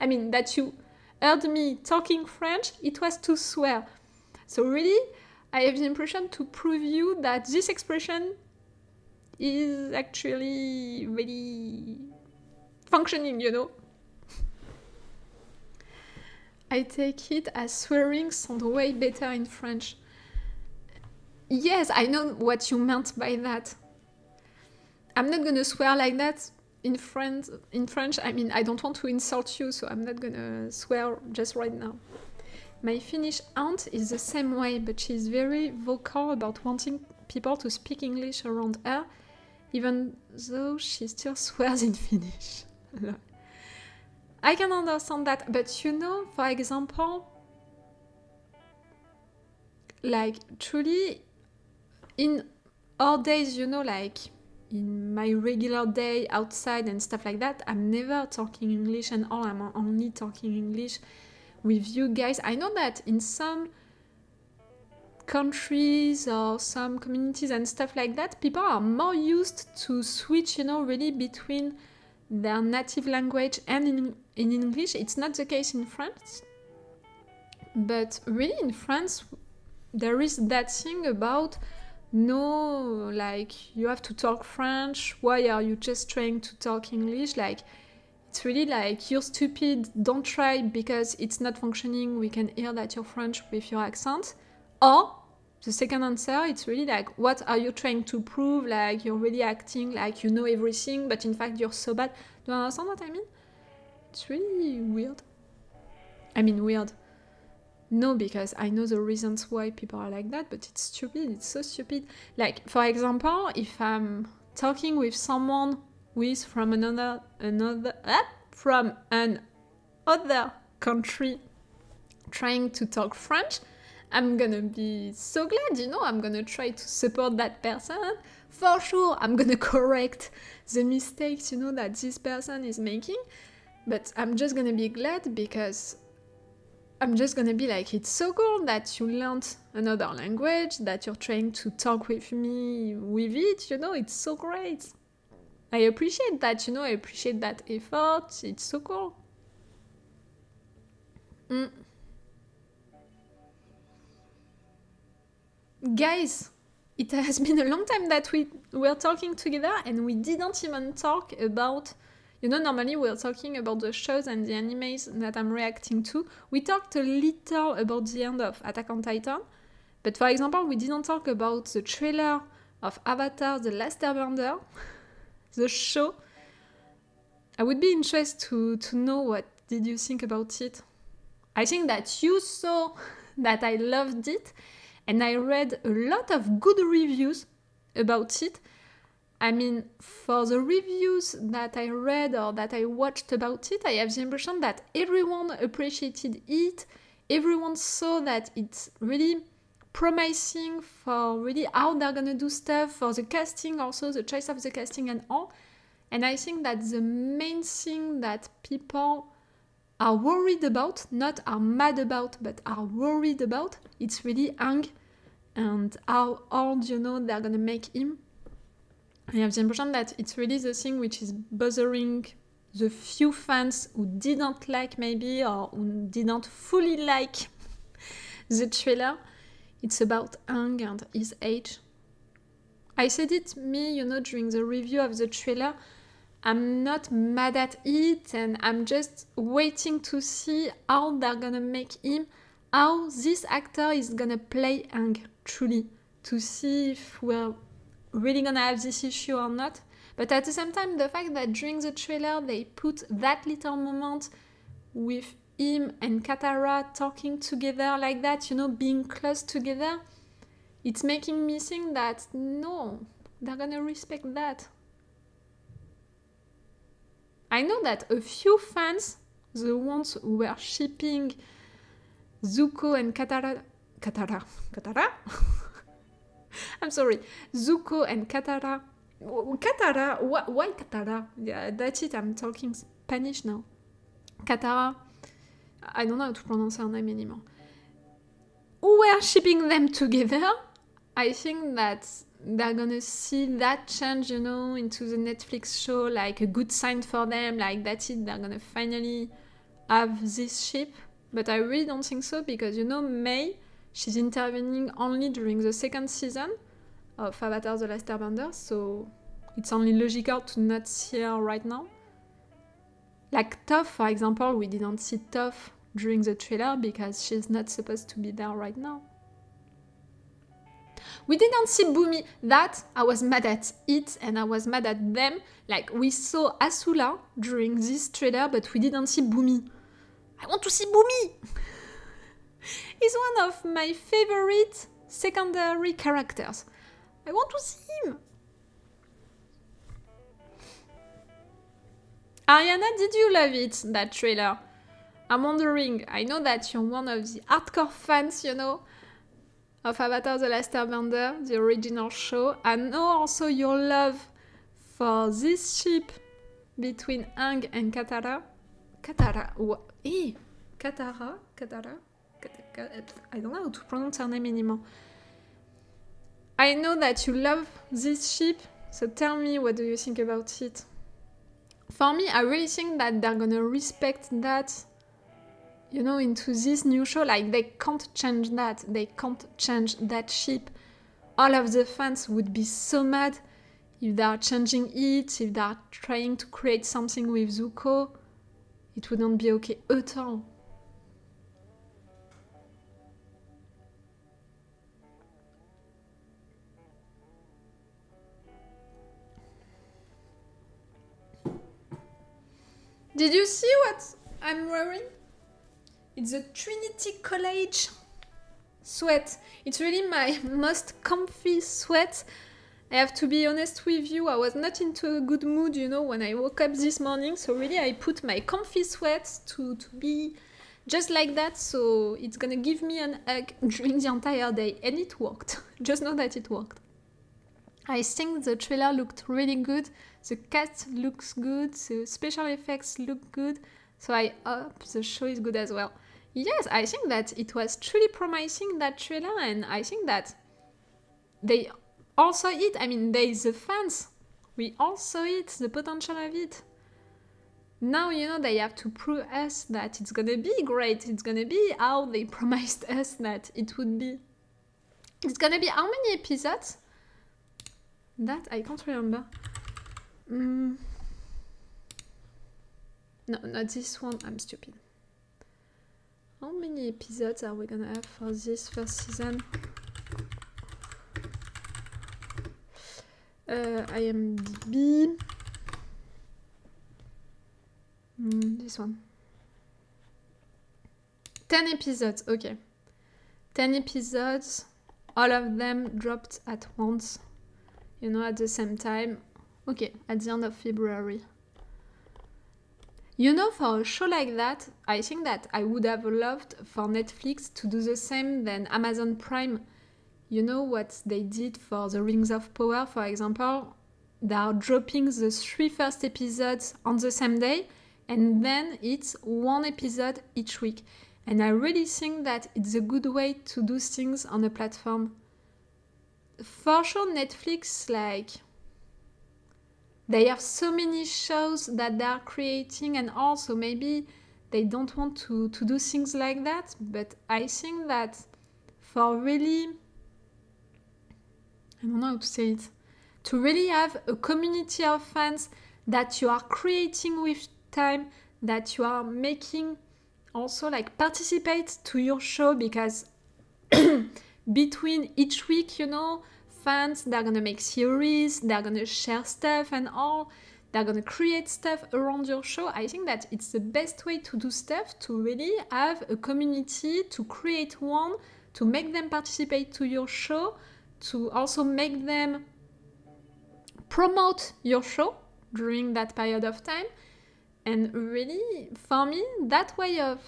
I mean, that you heard me talking French, it was to swear. So really, I have the impression to prove you that this expression is actually really functioning, you know. I take it as swearing sounds way better in French. Yes, I know what you meant by that. I'm not gonna swear like that in French. I mean, I don't want to insult you, so I'm not gonna swear just right now. My Finnish aunt is the same way, but she's very vocal about wanting people to speak English around her, even though she still swears in Finnish. I can understand that, but you know, for example, like, truly, in our days, you know, like, in my regular day outside and stuff like that, I'm never talking English and all, I'm only talking English with you guys. I know that in some countries or some communities and stuff like that, people are more used to switch, really between their native language and in English. It's not the case in France. But really in France, there is that thing about, no, like, you have to talk French. Why are you just trying to talk English? Like, it's really like, you're stupid, don't try because it's not functioning. We can hear that you're French with your accent. Or the second answer, it's really like, what are you trying to prove? Like, you're really acting like you know everything, but in fact you're so bad. Do you understand what I mean? It's really weird. I mean, weird. No, because I know the reasons why people are like that, but it's stupid. It's so stupid. Like, for example, if I'm talking with someone who is from from an other country trying to talk French, I'm gonna be so glad, I'm gonna try to support that person. For sure, I'm gonna correct the mistakes, that this person is making, but I'm just gonna be glad because I'm just gonna be like, it's so cool that you learned another language, that you're trying to talk with me with it, it's so great. I appreciate that, I appreciate that effort, it's so cool. Guys, it has been a long time that we were talking together and we didn't even talk about, normally we're talking about the shows and the animes that I'm reacting to. We talked a little about the end of Attack on Titan, but for example, we didn't talk about the trailer of Avatar, The Last Airbender, the show. I would be interested to know what did you think about it. I think that you saw that I loved it, and I read a lot of good reviews about it. I mean, for the reviews that I read or that I watched about it, I have the impression that everyone appreciated it. Everyone saw that it's really promising for really how they're gonna do stuff, for the casting also, the choice of the casting and all. And I think that the main thing that people are worried about, not are mad about, but are worried about, it's really Aang and how old, they're gonna make him. I have the impression that it's really the thing which is bothering the few fans who didn't like maybe, or who didn't fully like the trailer. It's about Aang and his age. I said it, during the review of the trailer, I'm not mad at it, and I'm just waiting to see how they're gonna make him, how this actor is gonna play Aang, truly, to see if we're really gonna have this issue or not. But at the same time, the fact that during the trailer they put that little moment with him and Katara talking together like that, being close together, it's making me think that no, they're gonna respect that. I know that a few fans, the ones who were shipping Zuko and Katara? I'm sorry, Zuko and Katara. Katara? Why Katara? Yeah, that's it, I'm talking Spanish now. Katara. I don't know how to pronounce her name anymore. Who were shipping them together? I think that they're gonna see that change, into the Netflix show, like a good sign for them, like that's it, they're gonna finally have this ship. But I really don't think so, because, May, she's intervening only during the second season of Avatar The Last Airbender, so it's only logical to not see her right now. Like Toph, for example, we didn't see Toph during the trailer because she's not supposed to be there right now. We didn't see Bumi. That, I was mad at it, and I was mad at them. Like, we saw Asula during this trailer, but we didn't see Bumi. I want to see Bumi! He's one of my favorite secondary characters. I want to see him! Ariana, did you love it, that trailer? I'm wondering, I know that you're one of the hardcore fans, of Avatar The Last Airbender, the original show. I know also your love for this ship between Aang and Katara. Katara? Katara? I don't know how to pronounce her name anymore. I know that you love this ship, so tell me, what do you think about it? For me, I really think that they're gonna respect that, you know, into this new show. Like, they can't change that. They can't change that ship. All of the fans would be so mad if they're changing it, if they're trying to create something with Zuko. It wouldn't be okay at all. Did you see what I'm wearing? It's a Trinity College sweat. It's really my most comfy sweat. I have to be honest with you, I was not into a good mood, you know, when I woke up this morning. So really I put my comfy sweats to be just like that. So it's gonna give me an hug during the entire day. And it worked. Just know that it worked. I think the trailer looked really good. The cast looks good. The special effects look good. So I hope the show is good as well. Yes, I think that it was truly promising, that trailer. And I think that they all saw it. I mean, they, the fans, we all saw it, the potential of it. Now, you know, they have to prove us that it's gonna be great. It's gonna be how they promised us that it would be. It's gonna be how many episodes? That I can't remember. No, not this one. I'm stupid. How many episodes are we gonna have for this first season? IMDb. This one. 10 episodes. Okay. 10 episodes. All of them dropped at once. You know, at the same time. Okay, at the end of February. You know, for a show like that, I think that I would have loved for Netflix to do the same than Amazon Prime. You know what they did for the Rings of Power, for example? They are dropping the 3 first episodes on the same day, and then it's 1 episode each week. And I really think that it's a good way to do things on a platform. For sure, Netflix, like, they have so many shows that they are creating, and also maybe they don't want to do things like that. But I think that for really, I don't know how to say it, to really have a community of fans that you are creating with time, that you are making also like participate to your show, because between each week, you know, fans, they're gonna make series, they're gonna share stuff and all, they're gonna create stuff around your show. I think that it's the best way to do stuff, to really have a community, to create one, to make them participate to your show, to also make them promote your show during that period of time. And really, for me, that way of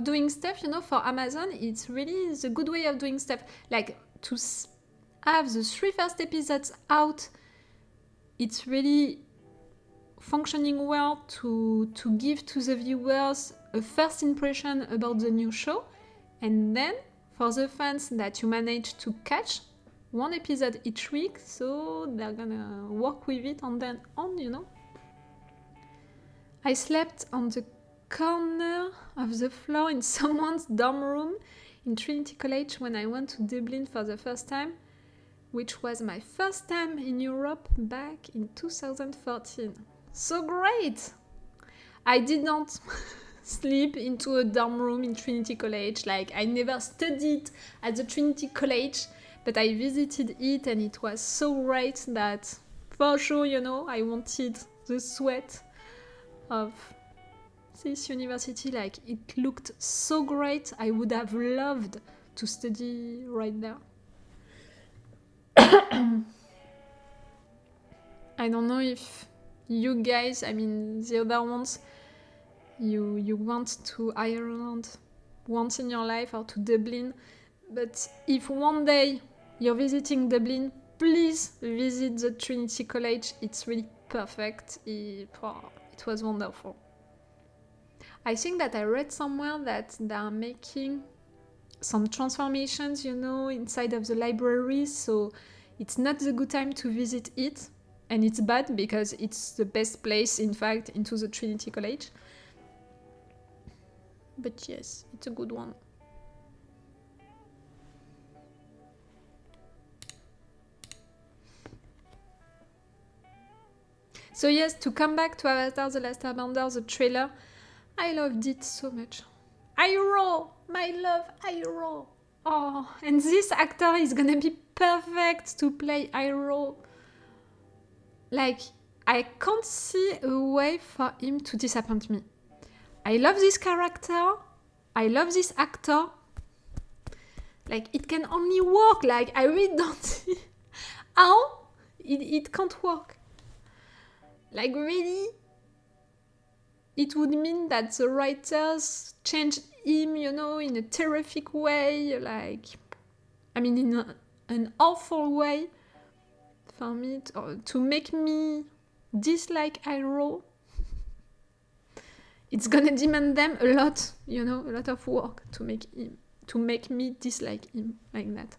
doing stuff, you know, for Amazon, it's really the good way of doing stuff. Like, to have the 3 first episodes out, it's really functioning well to give to the viewers a first impression about the new show. And then, for the fans that you manage to catch 1 episode each week, so they're gonna work with it and then on, you know. I slept on the corner of the floor in someone's dorm room in Trinity College when I went to Dublin for the first time, which was my first time in Europe back in 2014. So great! I did not sleep into a dorm room in Trinity College. Like, I never studied at the Trinity College, but I visited it and it was so great that for sure, you know, I wanted the sweat of this university. Like, it looked so great. I would have loved to study right there. I don't know if you guys, I mean the other ones, you went to Ireland once in your life or to Dublin, but if one day you're visiting Dublin, please visit the Trinity College. It's really perfect. It was wonderful. I think that I read somewhere that they are making some transformations, you know, inside of the library, so it's not the good time to visit it, and it's bad because it's the best place, in fact, into the Trinity College. But yes, it's a good one. So yes, to come back to Avatar The Last Airbender, the trailer, I loved it so much. Iroh! My love, Iroh! Oh, and this actor is gonna be perfect to play Iroh. Like, I can't see a way for him to disappoint me. I love this character. I love this actor. Like, it can only work. Like, I really don't see how it can't work. Like, really? It would mean that the writers changed him, you know, in a terrific way. Like, I mean, in an awful way for me to make me dislike Iroh. It's gonna demand them a lot, you know, a lot of work to make me dislike him like that.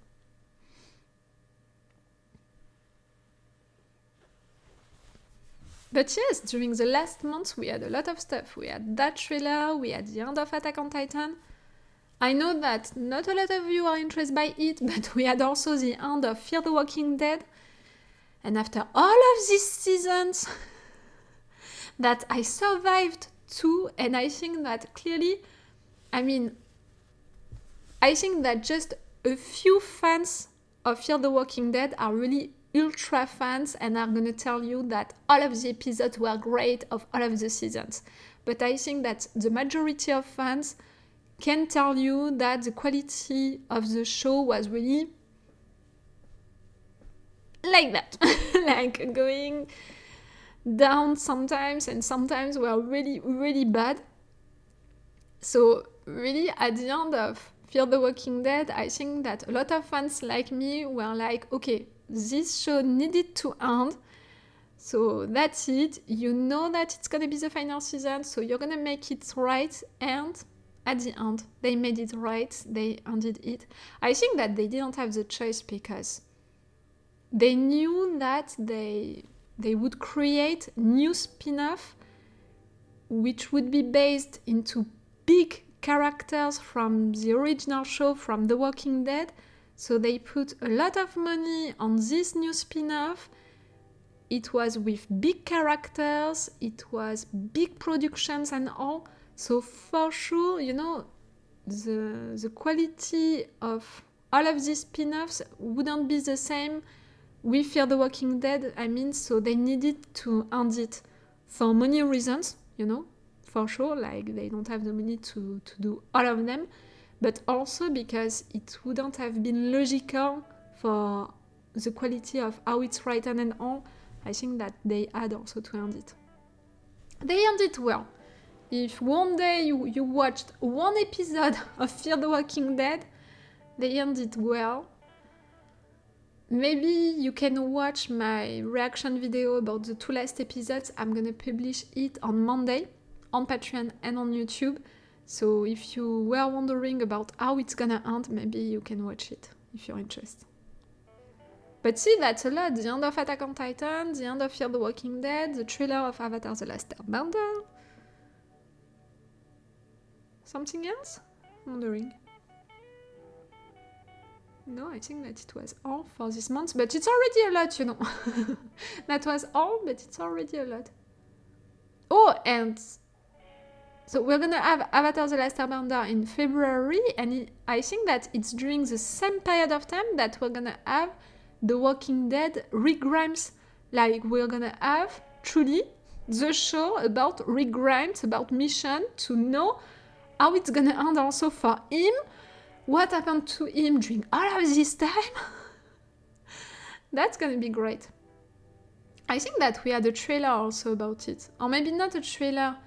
But yes, during the last months we had a lot of stuff. We had that trailer, we had the end of Attack on Titan. I know that not a lot of you are interested by it, but we had also the end of Fear the Walking Dead. And after all of these seasons that I survived to, and I think that clearly, I think that just a few fans of Fear the Walking Dead are really ultra fans and are gonna tell you that all of the episodes were great of all of the seasons. But I think that the majority of fans can tell you that the quality of the show was really like that. Like going down sometimes, and sometimes were really, really bad. So really, at the end of Fear the Walking Dead, I think that a lot of fans like me were like, okay, this show needed to end, so that's it. You know that it's gonna be the final season, so you're gonna make it right, and at the end, they made it right, they ended it. I think that they didn't have the choice because they knew that they would create new spin-off which would be based into big characters from the original show, from The Walking Dead. So they put a lot of money on this new spin-off. It was with big characters, it was big productions and all. So for sure, you know, the quality of all of these spin-offs wouldn't be the same with Fear the Walking Dead. So they needed to end it for money reasons, you know, for sure, like they don't have the money to do all of them, but also because it wouldn't have been logical for the quality of how it's written and all. I think that they had also to end it. They ended it well. If one day you watched one episode of Fear the Walking Dead, they ended it well. Maybe you can watch my reaction video about the 2 last episodes. I'm gonna publish it on Monday on Patreon and on YouTube. So if you were wondering about how it's gonna end, maybe you can watch it if you're interested. But see, that's a lot. The end of Attack on Titan, the end of Fear the Walking Dead, the trailer of Avatar The Last Airbender. Something else? Wondering. No, I think that it was all for this month, but it's already a lot, you know. That was all, but it's already a lot. Oh, and so we're gonna have Avatar The Last Airbender in February, and I think that it's during the same period of time that we're gonna have The Walking Dead Rick Grimes. Like, we're gonna have, truly, the show about Rick Grimes, about Mission, to know how it's gonna end also for him. What happened to him during all of this time? That's gonna be great. I think that we had a trailer also about it. Or maybe not a trailer,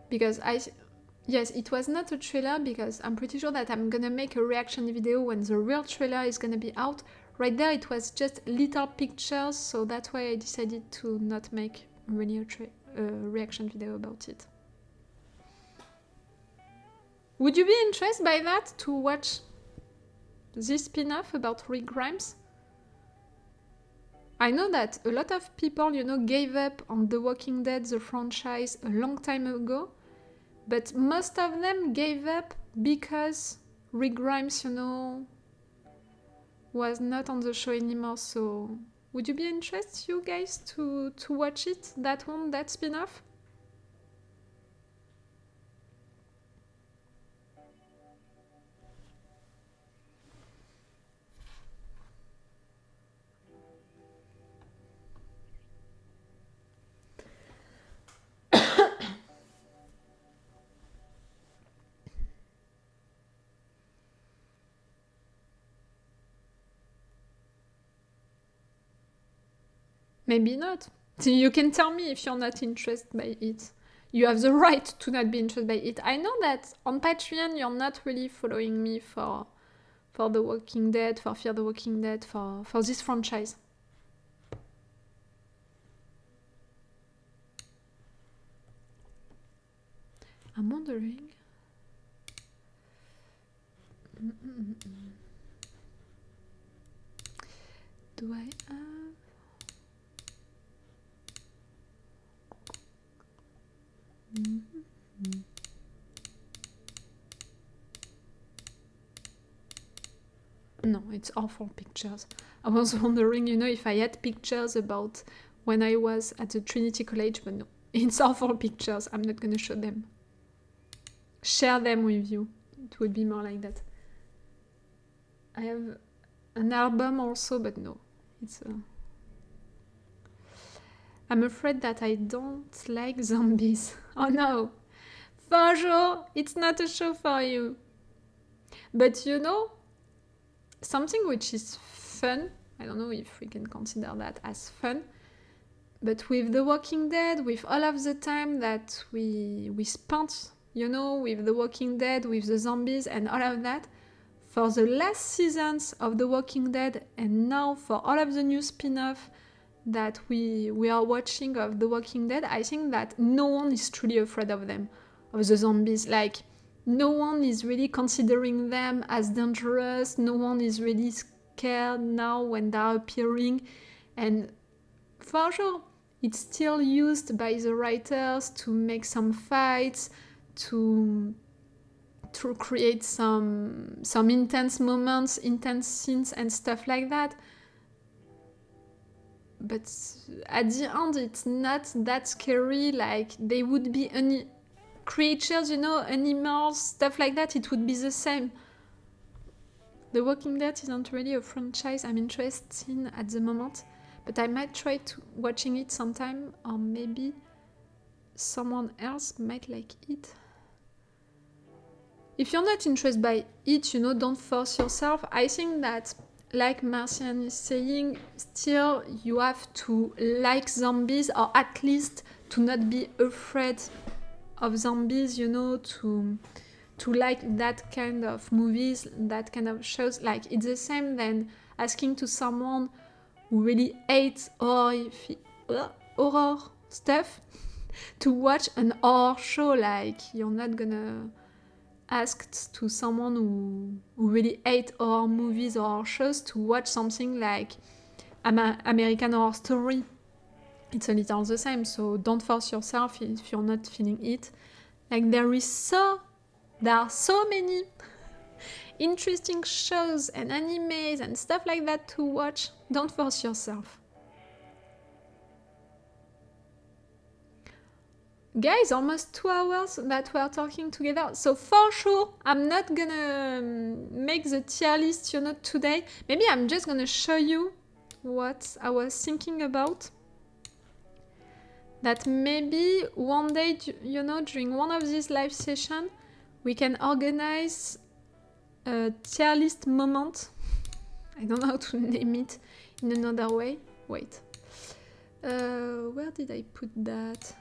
because yes, it was not a trailer, because I'm pretty sure that I'm gonna make a reaction video when the real trailer is gonna be out. Right there it was just little pictures, so that's why I decided to not make really a reaction video about it. Would you be interested by that, to watch this spin-off about Rick Grimes. I know that a lot of people, you know, gave up on The Walking Dead, the franchise, a long time ago, but most of them gave up because Rick Grimes, you know, was not on the show anymore. So would you be interested, you guys, to watch it, that one, that spin-off? Maybe not. You can tell me if you're not interested by it. You have the right to not be interested by it. I know that on Patreon you're not really following me for The Walking Dead, for Fear the Walking Dead, for this franchise. I'm wondering... Do I have... No, it's awful pictures. I was wondering, you know, if I had pictures about when I was at the Trinity College, but no, it's awful pictures. I'm not gonna show them. Share them with you. It would be more like that. I have an album also, but no, it's I'm afraid that I don't like zombies. Oh no! For sure, it's not a show for you. But you know, something which is fun, I don't know if we can consider that as fun, but with The Walking Dead, with all of the time that we spent, you know, with The Walking Dead, with the zombies and all of that, for the last seasons of The Walking Dead and now for all of the new spin-off that we are watching of The Walking Dead, I think that no one is truly afraid of them, of the zombies. Like, no one is really considering them as dangerous, no one is really scared now when they're appearing, and for sure, it's still used by the writers to make some fights, to create some intense moments, intense scenes and stuff like that. But at the end, it's not that scary. Like, they would be any creatures, you know, animals, stuff like that. It would be the same. The Walking Dead isn't really a franchise I'm interested in at the moment, but I might try to watching it sometime, or maybe someone else might like it. If you're not interested by it, you know, don't force yourself. I think that, like Marcian is saying, still you have to like zombies, or at least to not be afraid of zombies, you know, to like that kind of movies, that kind of shows. Like, it's the same than asking to someone who really hates horror stuff to watch an horror show. Like, you're not gonna ask to someone who really hates horror movies or horror shows to watch something like American Horror Story. It's a little the same, so don't force yourself if you're not feeling it. Like, there are so many interesting shows and animes and stuff like that to watch. Don't force yourself. Guys, almost 2 hours that we're talking together. So for sure, I'm not gonna make the tier list, you know, today. Maybe I'm just gonna show you what I was thinking about. That maybe one day, you know, during one of these live sessions, we can organize a tier list moment. I don't know how to name it in another way. Wait. Where did I put that?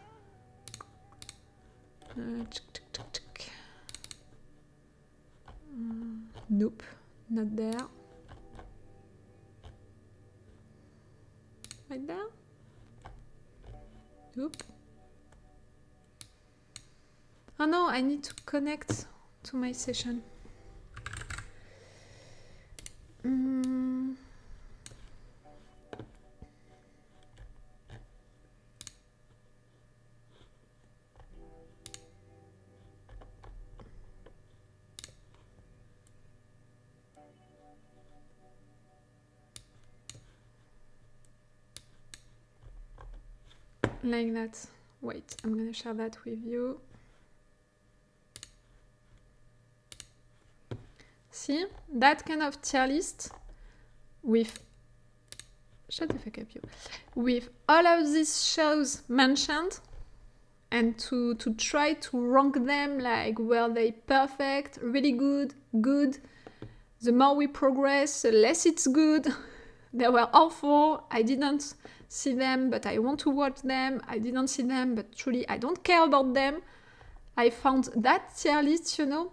Nope, not there. Right there? Nope. Oh no, I need to connect to my session. Mm. Like that. Wait, I'm gonna share that with you. See, that kind of tier list with shut the fuck up, you. With all of these shows mentioned, and to try to rank them, like, were they perfect, really good, good? The more we progress, the less it's good. They were awful. I didn't see them, but I want to watch them. I didn't see them, but truly I don't care about them. I found that tier list, you know,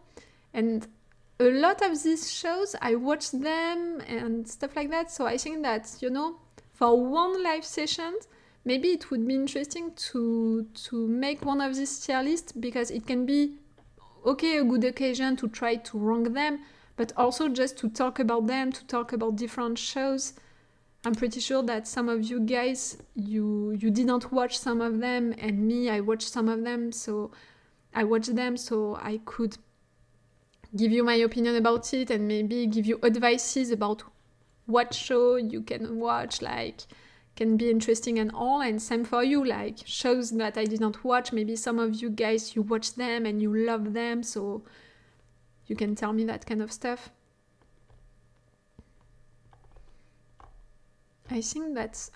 and a lot of these shows, I watch them and stuff like that. So I think that, you know, for one live session, maybe it would be interesting to make one of these tier lists, because it can be, okay, a good occasion to try to rank them, but also just to talk about them, to talk about different shows. I'm pretty sure that some of you guys, you didn't watch some of them, and me, I watched some of them, so I watched them, so I could give you my opinion about it, and maybe give you advices about what show you can watch, like, can be interesting and all, and same for you, like, shows that I didn't watch, maybe some of you guys, you watch them and you love them, so you can tell me that kind of stuff. I think that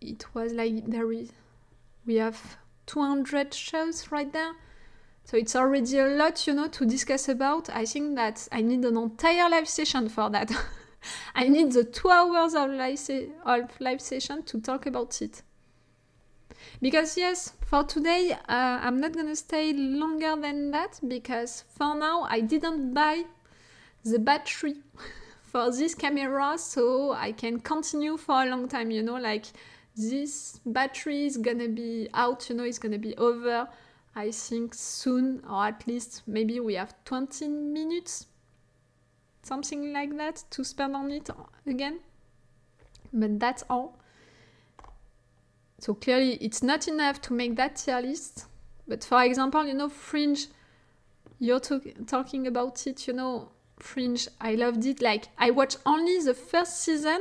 it was like, we have 200 shows right there, so it's already a lot, you know, to discuss about. I think that I need an entire live session for that. I need the 2 hours of live session to talk about it. Because yes, for today, I'm not gonna stay longer than that, because for now, I didn't buy the battery for this camera, so I can continue for a long time, you know, like, this battery is gonna be out, you know, it's gonna be over, I think, soon, or at least maybe we have 20 minutes, something like that, to spend on it again. But that's all. So clearly it's not enough to make that tier list. But for example, you know, Fringe, you're talking about it, you know, Fringe, I loved it. Like, I watched only the first season,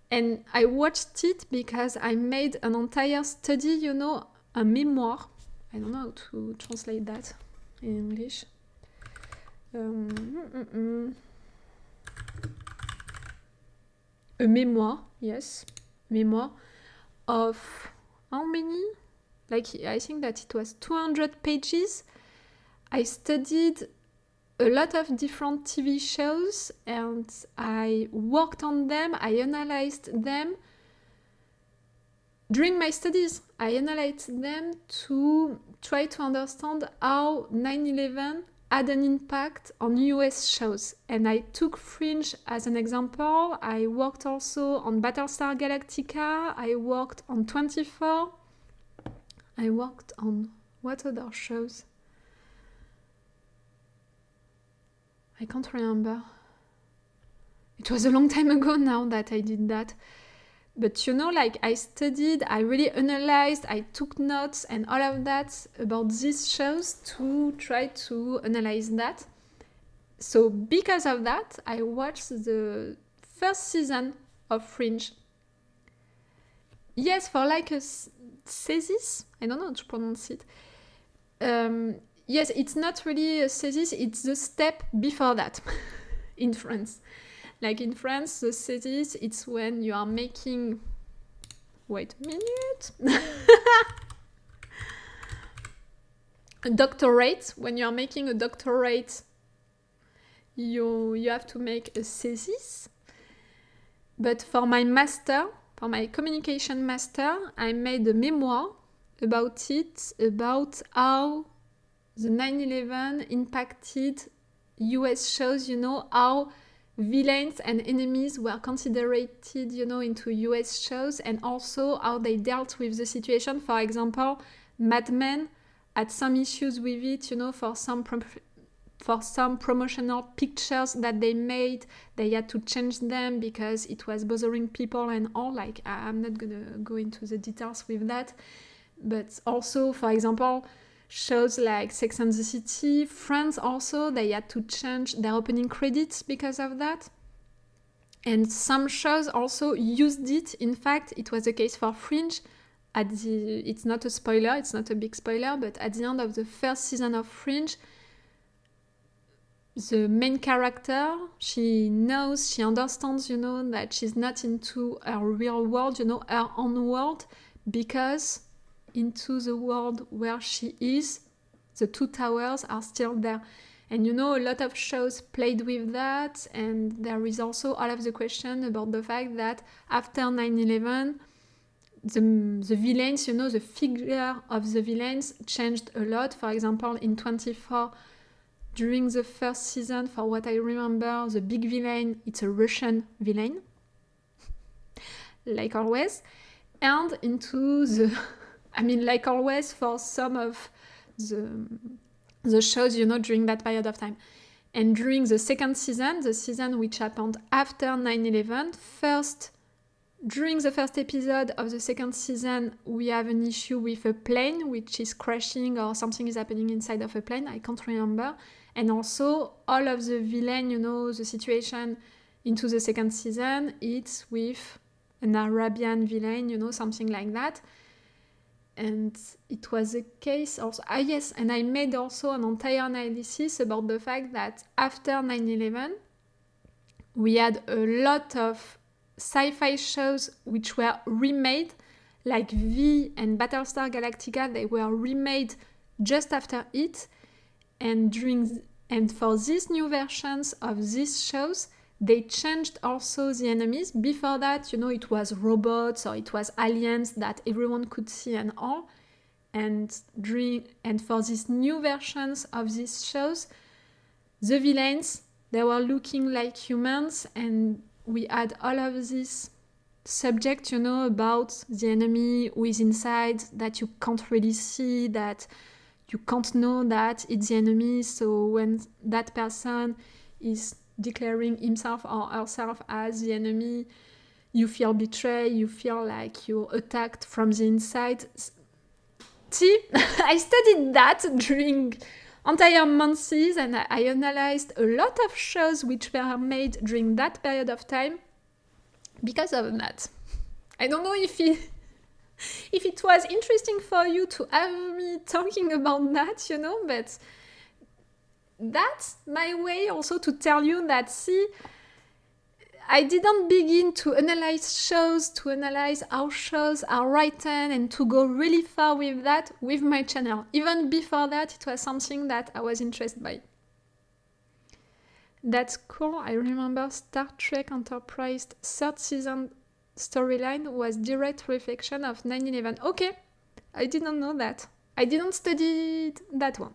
and I watched it because I made an entire study, you know, a memoir. I don't know how to translate that in English. A memoir, yes, memoir of how many? Like, I think that it was 200 pages. I studied a lot of different TV shows, and I worked on them, I analyzed them. During my studies, I analyzed them to try to understand how 9/11 had an impact on US shows. And I took Fringe as an example. I worked also on Battlestar Galactica. I worked on 24. I worked on what other shows? I can't remember. It was a long time ago now that I did that. But you know, like, I studied, I really analyzed, I took notes and all of that about these shows to try to analyze that. So because of that, I watched the first season of Fringe. Yes, for like a thesis, I don't know how to pronounce it. Yes, it's not really a thesis, it's the step before that in France. Like, in France, the thesis, it's when you are making... Wait a minute. A doctorate. When you are making a doctorate, you have to make a thesis. But for my master, for my communication master, I made a memoir about it, about how the 9/11 impacted US shows, you know, how villains and enemies were considered, you know, into US shows, and also how they dealt with the situation. For example, Mad Men had some issues with it, you know, for some for some promotional pictures that they made, they had to change them because it was bothering people and all. Like, I'm not gonna go into the details with that. But also, for example, shows like Sex and the City, Friends also, they had to change their opening credits because of that. And some shows also used it. In fact, it was the case for Fringe. It's not a spoiler, it's not a big spoiler, but at the end of the first season of Fringe, the main character, she understands, that she's not into her real world, her own world, because into the world where she is, the two towers are still there. And a lot of shows played with that, and there is also all of the question about the fact that after 9/11, the villains, the figure of the villains changed a lot. For example, in 24, during the first season, for what I remember, the big villain, it's a Russian villain, like always. And into the, like always for some of the shows, during that period of time. And during the second season, the season which happened after 9/11, during the first episode of the second season, we have an issue with a plane which is crashing or something is happening inside of a plane, I can't remember. And also, all of the villain, the situation into the second season, it's with an Arabian villain, something like that. And it was a case also, yes, and I made also an entire analysis about the fact that after 9/11, we had a lot of sci-fi shows which were remade, like V and Battlestar Galactica, they were remade just after it. And for these new versions of these shows, they changed also the enemies. Before that, it was robots or it was aliens that everyone could see and all. And for these new versions of these shows, the villains, they were looking like humans, and we had all of this subject, about the enemy who is inside, that you can't really see, that you can't know that it's the enemy. So when that person is declaring himself or herself as the enemy, you feel betrayed, you feel like you're attacked from the inside. See, I studied that during entire months, and I analyzed a lot of shows which were made during that period of time because of that. I don't know if it was interesting for you to have me talking about that, but that's my way also to tell you that, see, I didn't begin to analyze shows, to analyze how shows are written, and to go really far with that with my channel. Even before that, it was something that I was interested by. That's cool. I remember Star Trek Enterprise third season storyline was direct reflection of 9/11. Okay, I didn't know that. I didn't study that one.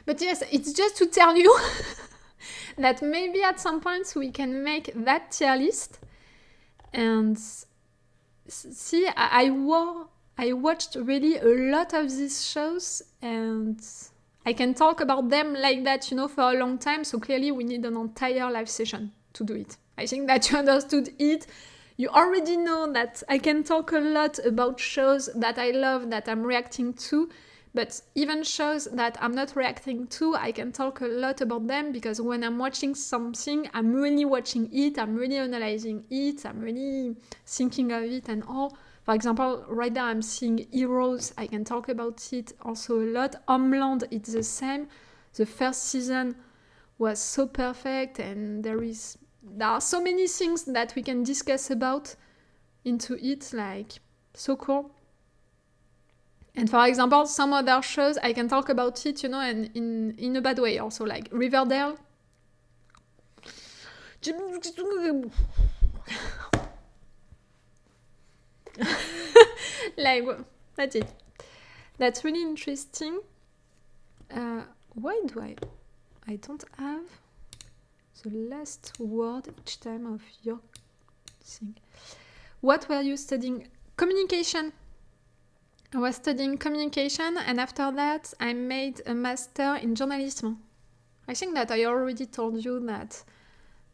But yes, it's just to tell you that maybe at some point we can make that tier list. And see, I watched really a lot of these shows, and I can talk about them like that, for a long time. So clearly we need an entire live session to do it. I think that you understood it. You already know that I can talk a lot about shows that I love, that I'm reacting to. But even shows that I'm not reacting to, I can talk a lot about them, because when I'm watching something, I'm really watching it, I'm really analyzing it, I'm really thinking of it and all. For example, right now I'm seeing Heroes, I can talk about it also a lot. Homeland, it's the same. The first season was so perfect, and there are so many things that we can discuss about into it, like, so cool. And for example, some other shows, I can talk about it, and in a bad way also, like Riverdale. Like, that's it. That's really interesting. Why do I don't have the last word each time of your thing. What were you studying? Communication. I was studying communication, and after that I made a master in journalism. I think that I already told you that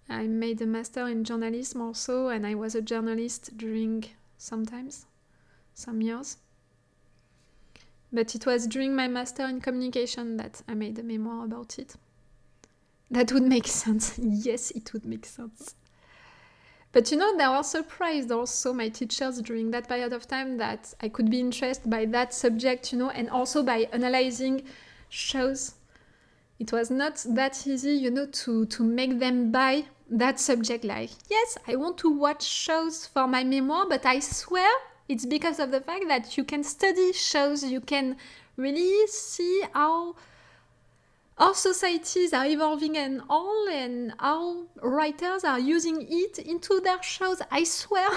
I made a master in journalism also, and I was a journalist during some years. But it was during my master in communication that I made a memoir about it. That would make sense. Yes, it would make sense. But they were surprised also, my teachers, during that period of time, that I could be interested by that subject, and also by analyzing shows. It was not that easy, to make them buy that subject. Like, yes, I want to watch shows for my memoir, but I swear it's because of the fact that you can study shows, you can really see how our societies are evolving and how writers are using it into their shows. I swear.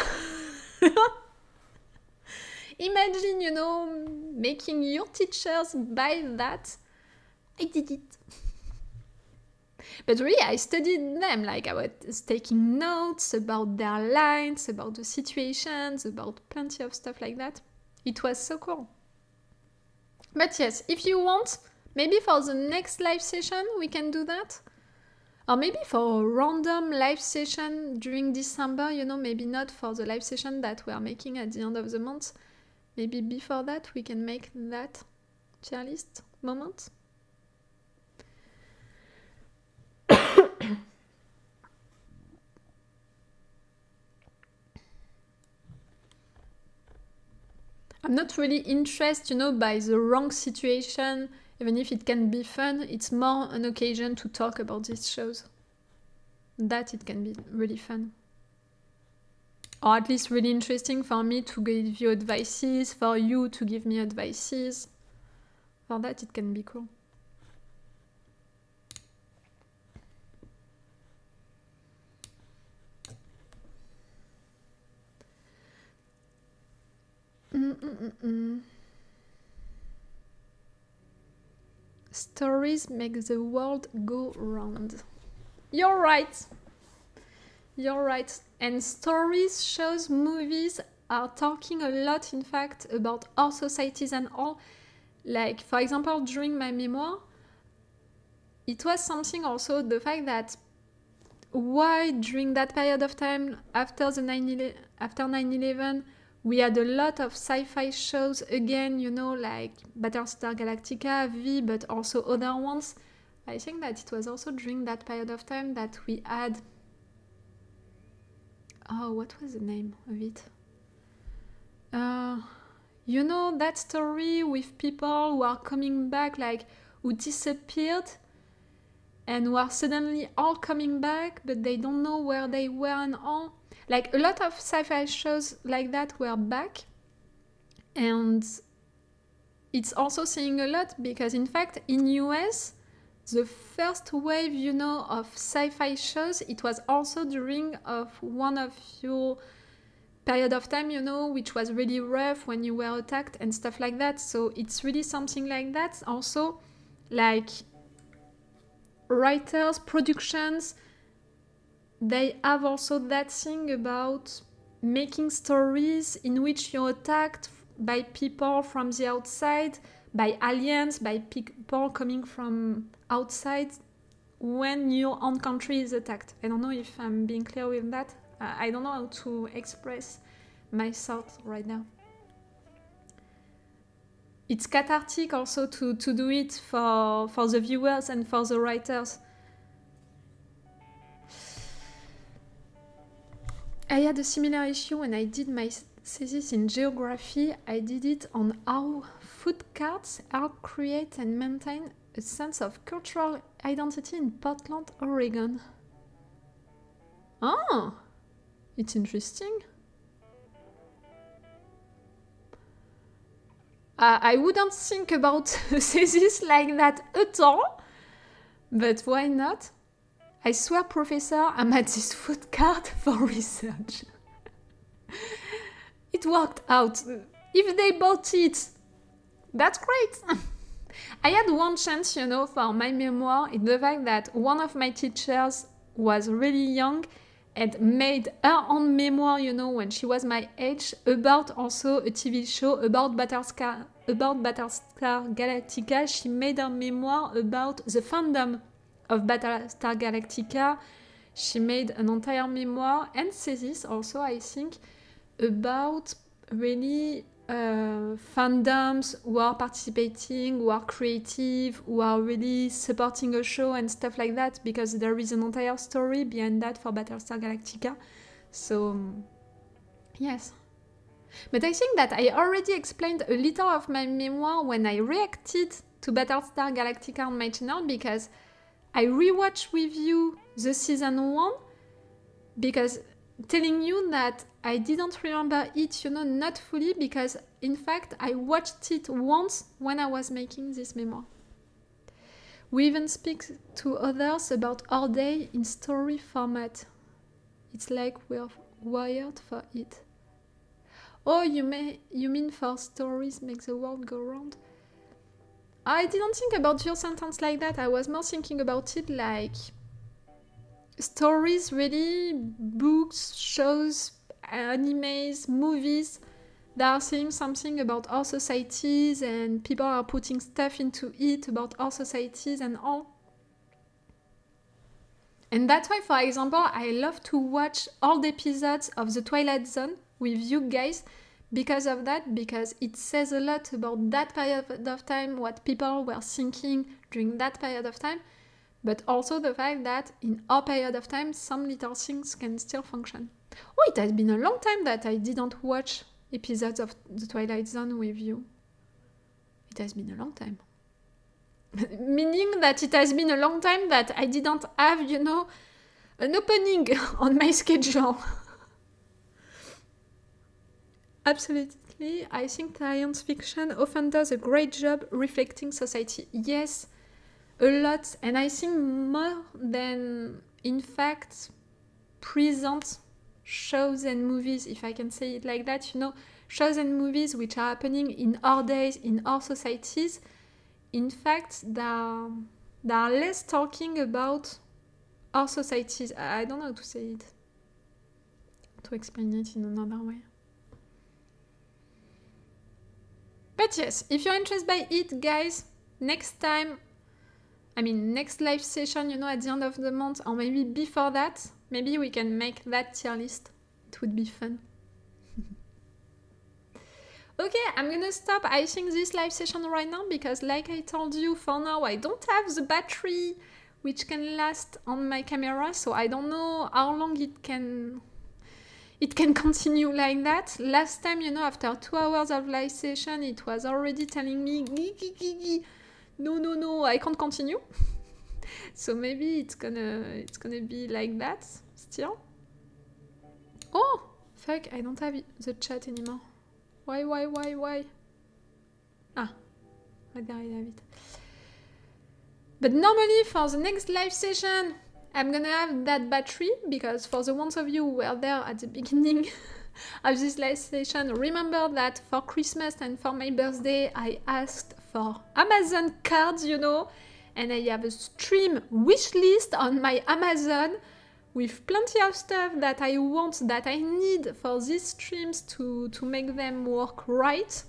Imagine, making your teachers buy that. I did it. But really, I studied them. Like, I was taking notes about their lines, about the situations, about plenty of stuff like that. It was so cool. But yes, if you want, maybe for the next live session, we can do that. Or maybe for a random live session during December, maybe not for the live session that we are making at the end of the month. Maybe before that, we can make that tier list moment. I'm not really interested, by the wrong situation, even if it can be fun. It's more an occasion to talk about these shows. That it can be really fun. Or at least really interesting for me to give you advices, for you to give me advices. For that, it can be cool. Stories make the world go round. You're right. And stories, shows, movies are talking a lot, in fact, about our societies and all. Like, for example, during my memoir, it was something also, the fact that why during that period of time, after 9/11, we had a lot of sci-fi shows again, like Battlestar Galactica, V, but also other ones. I think that it was also during that period of time that we had... Oh, what was the name of it? That story with people who are coming back, like, who disappeared and who are suddenly all coming back, but they don't know where they were and all. Like, a lot of sci-fi shows like that were back, and it's also saying a lot because, in fact, in US, the first wave, of sci-fi shows, it was also during one of your period of time, which was really rough when you were attacked and stuff like that. So it's really something like that. Also, like, writers, productions, they have also that thing about making stories in which you're attacked by people from the outside, by aliens, by people coming from outside when your own country is attacked. I don't know if I'm being clear with that. I don't know how to express my thoughts right now. It's cathartic also to do it for the viewers and for the writers. I had a similar issue when I did my thesis in geography. I did it on how food carts help create and maintain a sense of cultural identity in Portland, Oregon. Oh, it's interesting. I wouldn't think about a thesis like that at all, but why not? I swear, Professor, I'm at this food cart for research. It worked out. If they bought it, that's great. I had one chance, for my memoir, in the fact that one of my teachers was really young and made her own memoir, you know, when she was my age, about also a TV show about Battlestar Galactica. She made her memoir about the fandom of Battlestar Galactica. She made an entire memoir and thesis also, I think, about really fandoms who are participating, who are creative, who are really supporting a show and stuff like that, because there is an entire story behind that for Battlestar Galactica. So, yes. But I think that I already explained a little of my memoir when I reacted to Battlestar Galactica on my channel, because I rewatched with you the season 1, because telling you that I didn't remember it, you know, not fully, because in fact I watched it once when I was making this memoir. We even speak to others about our day in story format. It's like we're wired for it. Oh, you mean for stories make the world go round? I didn't think about your sentence like that. I was more thinking about it like stories, really, books, shows, animes, movies that are saying something about our societies, and people are putting stuff into it about our societies and all. And that's why, for example, I love to watch all the episodes of The Twilight Zone with you guys because of that, because it says a lot about that period of time, what people were thinking during that period of time, but also the fact that in our period of time, some little things can still function. Oh, it has been a long time that I didn't watch episodes of The Twilight Zone with you. It has been a long time. Meaning that it has been a long time that I didn't have, you know, an opening on my schedule. Absolutely. I think science fiction often does a great job reflecting society. Yes, a lot. And I think more than, in fact, present shows and movies, if I can say it like that, you know, shows and movies which are happening in our days, in our societies, in fact, they are less talking about our societies. I don't know how to say it, to explain it in another way. But yes, if you're interested by it, guys, next live session, you know, at the end of the month, or maybe before that, maybe we can make that tier list. It would be fun. Okay, I'm gonna stop, I think, this live session right now, because like I told you, for now, I don't have the battery which can last on my camera, so I don't know how long it can continue like that. Last time, you know, after 2 hours of live session, it was already telling me, no, I can't continue. So maybe it's gonna be like that still. Oh, fuck, I don't have the chat anymore. Why? Ah, right there I have it. But normally for the next live session, I'm gonna have that battery, because for the ones of you who were there at the beginning of this live session, remember that for Christmas and for my birthday, I asked for Amazon cards, you know, and I have a stream wish list on my Amazon with plenty of stuff that I want, that I need for these streams to make them work right.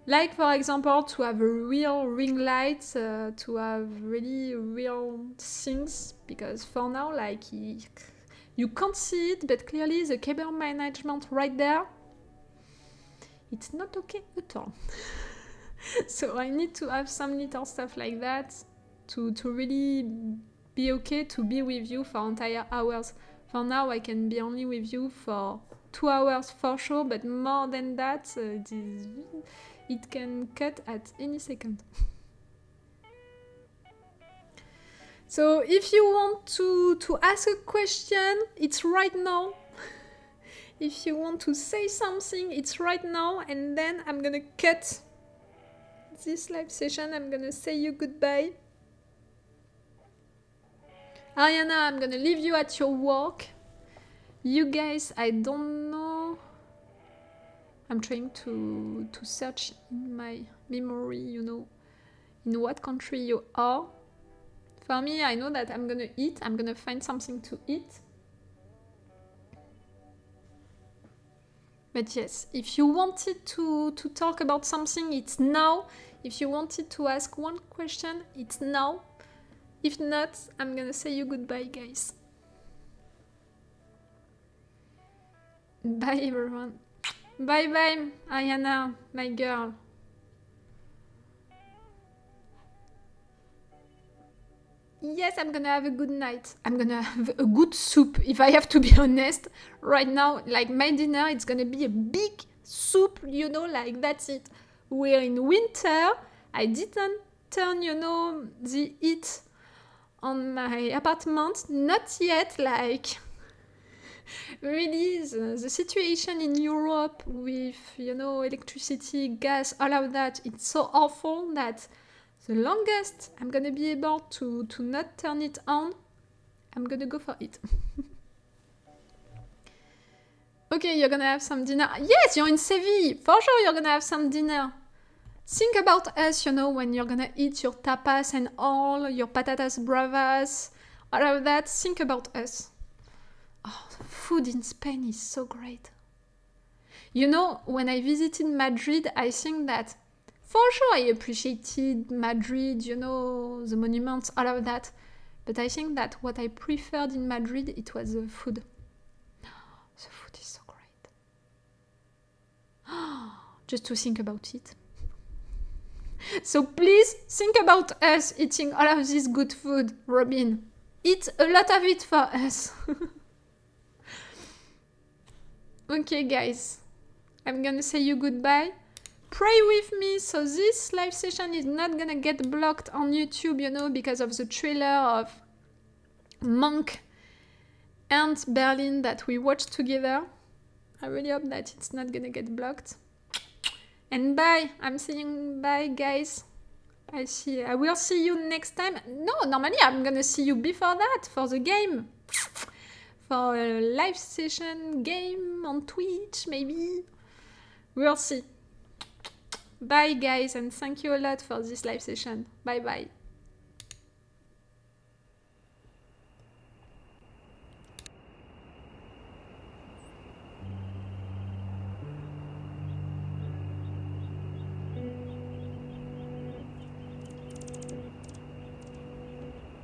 Like, for example, to have a real ring light, to have really real things, because for now, like, you can't see it, but clearly the cable management right there, it's not okay at all. So I need to have some little stuff like that to really be okay to be with you for entire hours. For now, I can be only with you for 2 hours for sure, but more than that, it can cut at any second. So if you want to ask a question, it's right now. If you want to say something, it's right now, and then I'm gonna cut this live session. I'm gonna say you goodbye. Ariana, I'm gonna leave you at your work. You guys, I don't know. I'm trying to search in my memory, you know, in what country you are. For me, I know that I'm gonna eat. I'm gonna find something to eat. But yes, if you wanted to talk about something, it's now. If you wanted to ask one question, it's now. If not, I'm gonna say you goodbye, guys. Bye, everyone. Bye bye, Ayana, my girl. Yes, I'm gonna have a good night. I'm gonna have a good soup, if I have to be honest. Right now, like my dinner, it's gonna be a big soup, you know, like that's it. We're in winter. I didn't turn, you know, the heat on my apartment. Not yet, like really the situation in Europe with, you know, electricity, gas, all of that, it's so awful that the longest I'm gonna be able to not turn it on, I'm gonna go for it. Okay, you're gonna have some dinner. Yes, you're in Seville. For sure you're gonna have some dinner. Think about us, you know, when you're gonna eat your tapas and all, your patatas bravas, all of that. Think about us. Oh, the food in Spain is so great. You know, when I visited Madrid, I think that for sure I appreciated Madrid, you know, the monuments, all of that. But I think that what I preferred in Madrid, it was the food. The food is so great. Just to think about it. So please think about us eating all of this good food, Robin. Eat a lot of it for us. Okay, guys. I'm gonna say you goodbye. Pray with me so this live session is not gonna get blocked on YouTube, you know, because of the trailer of Monk and Berlin that we watched together. I really hope that it's not gonna get blocked. And bye. I'm saying bye, guys. I will see you next time. No, normally I'm gonna see you before that for the game. For a live session game on Twitch, maybe. We'll see. Bye, guys, and thank you a lot for this live session. Bye bye.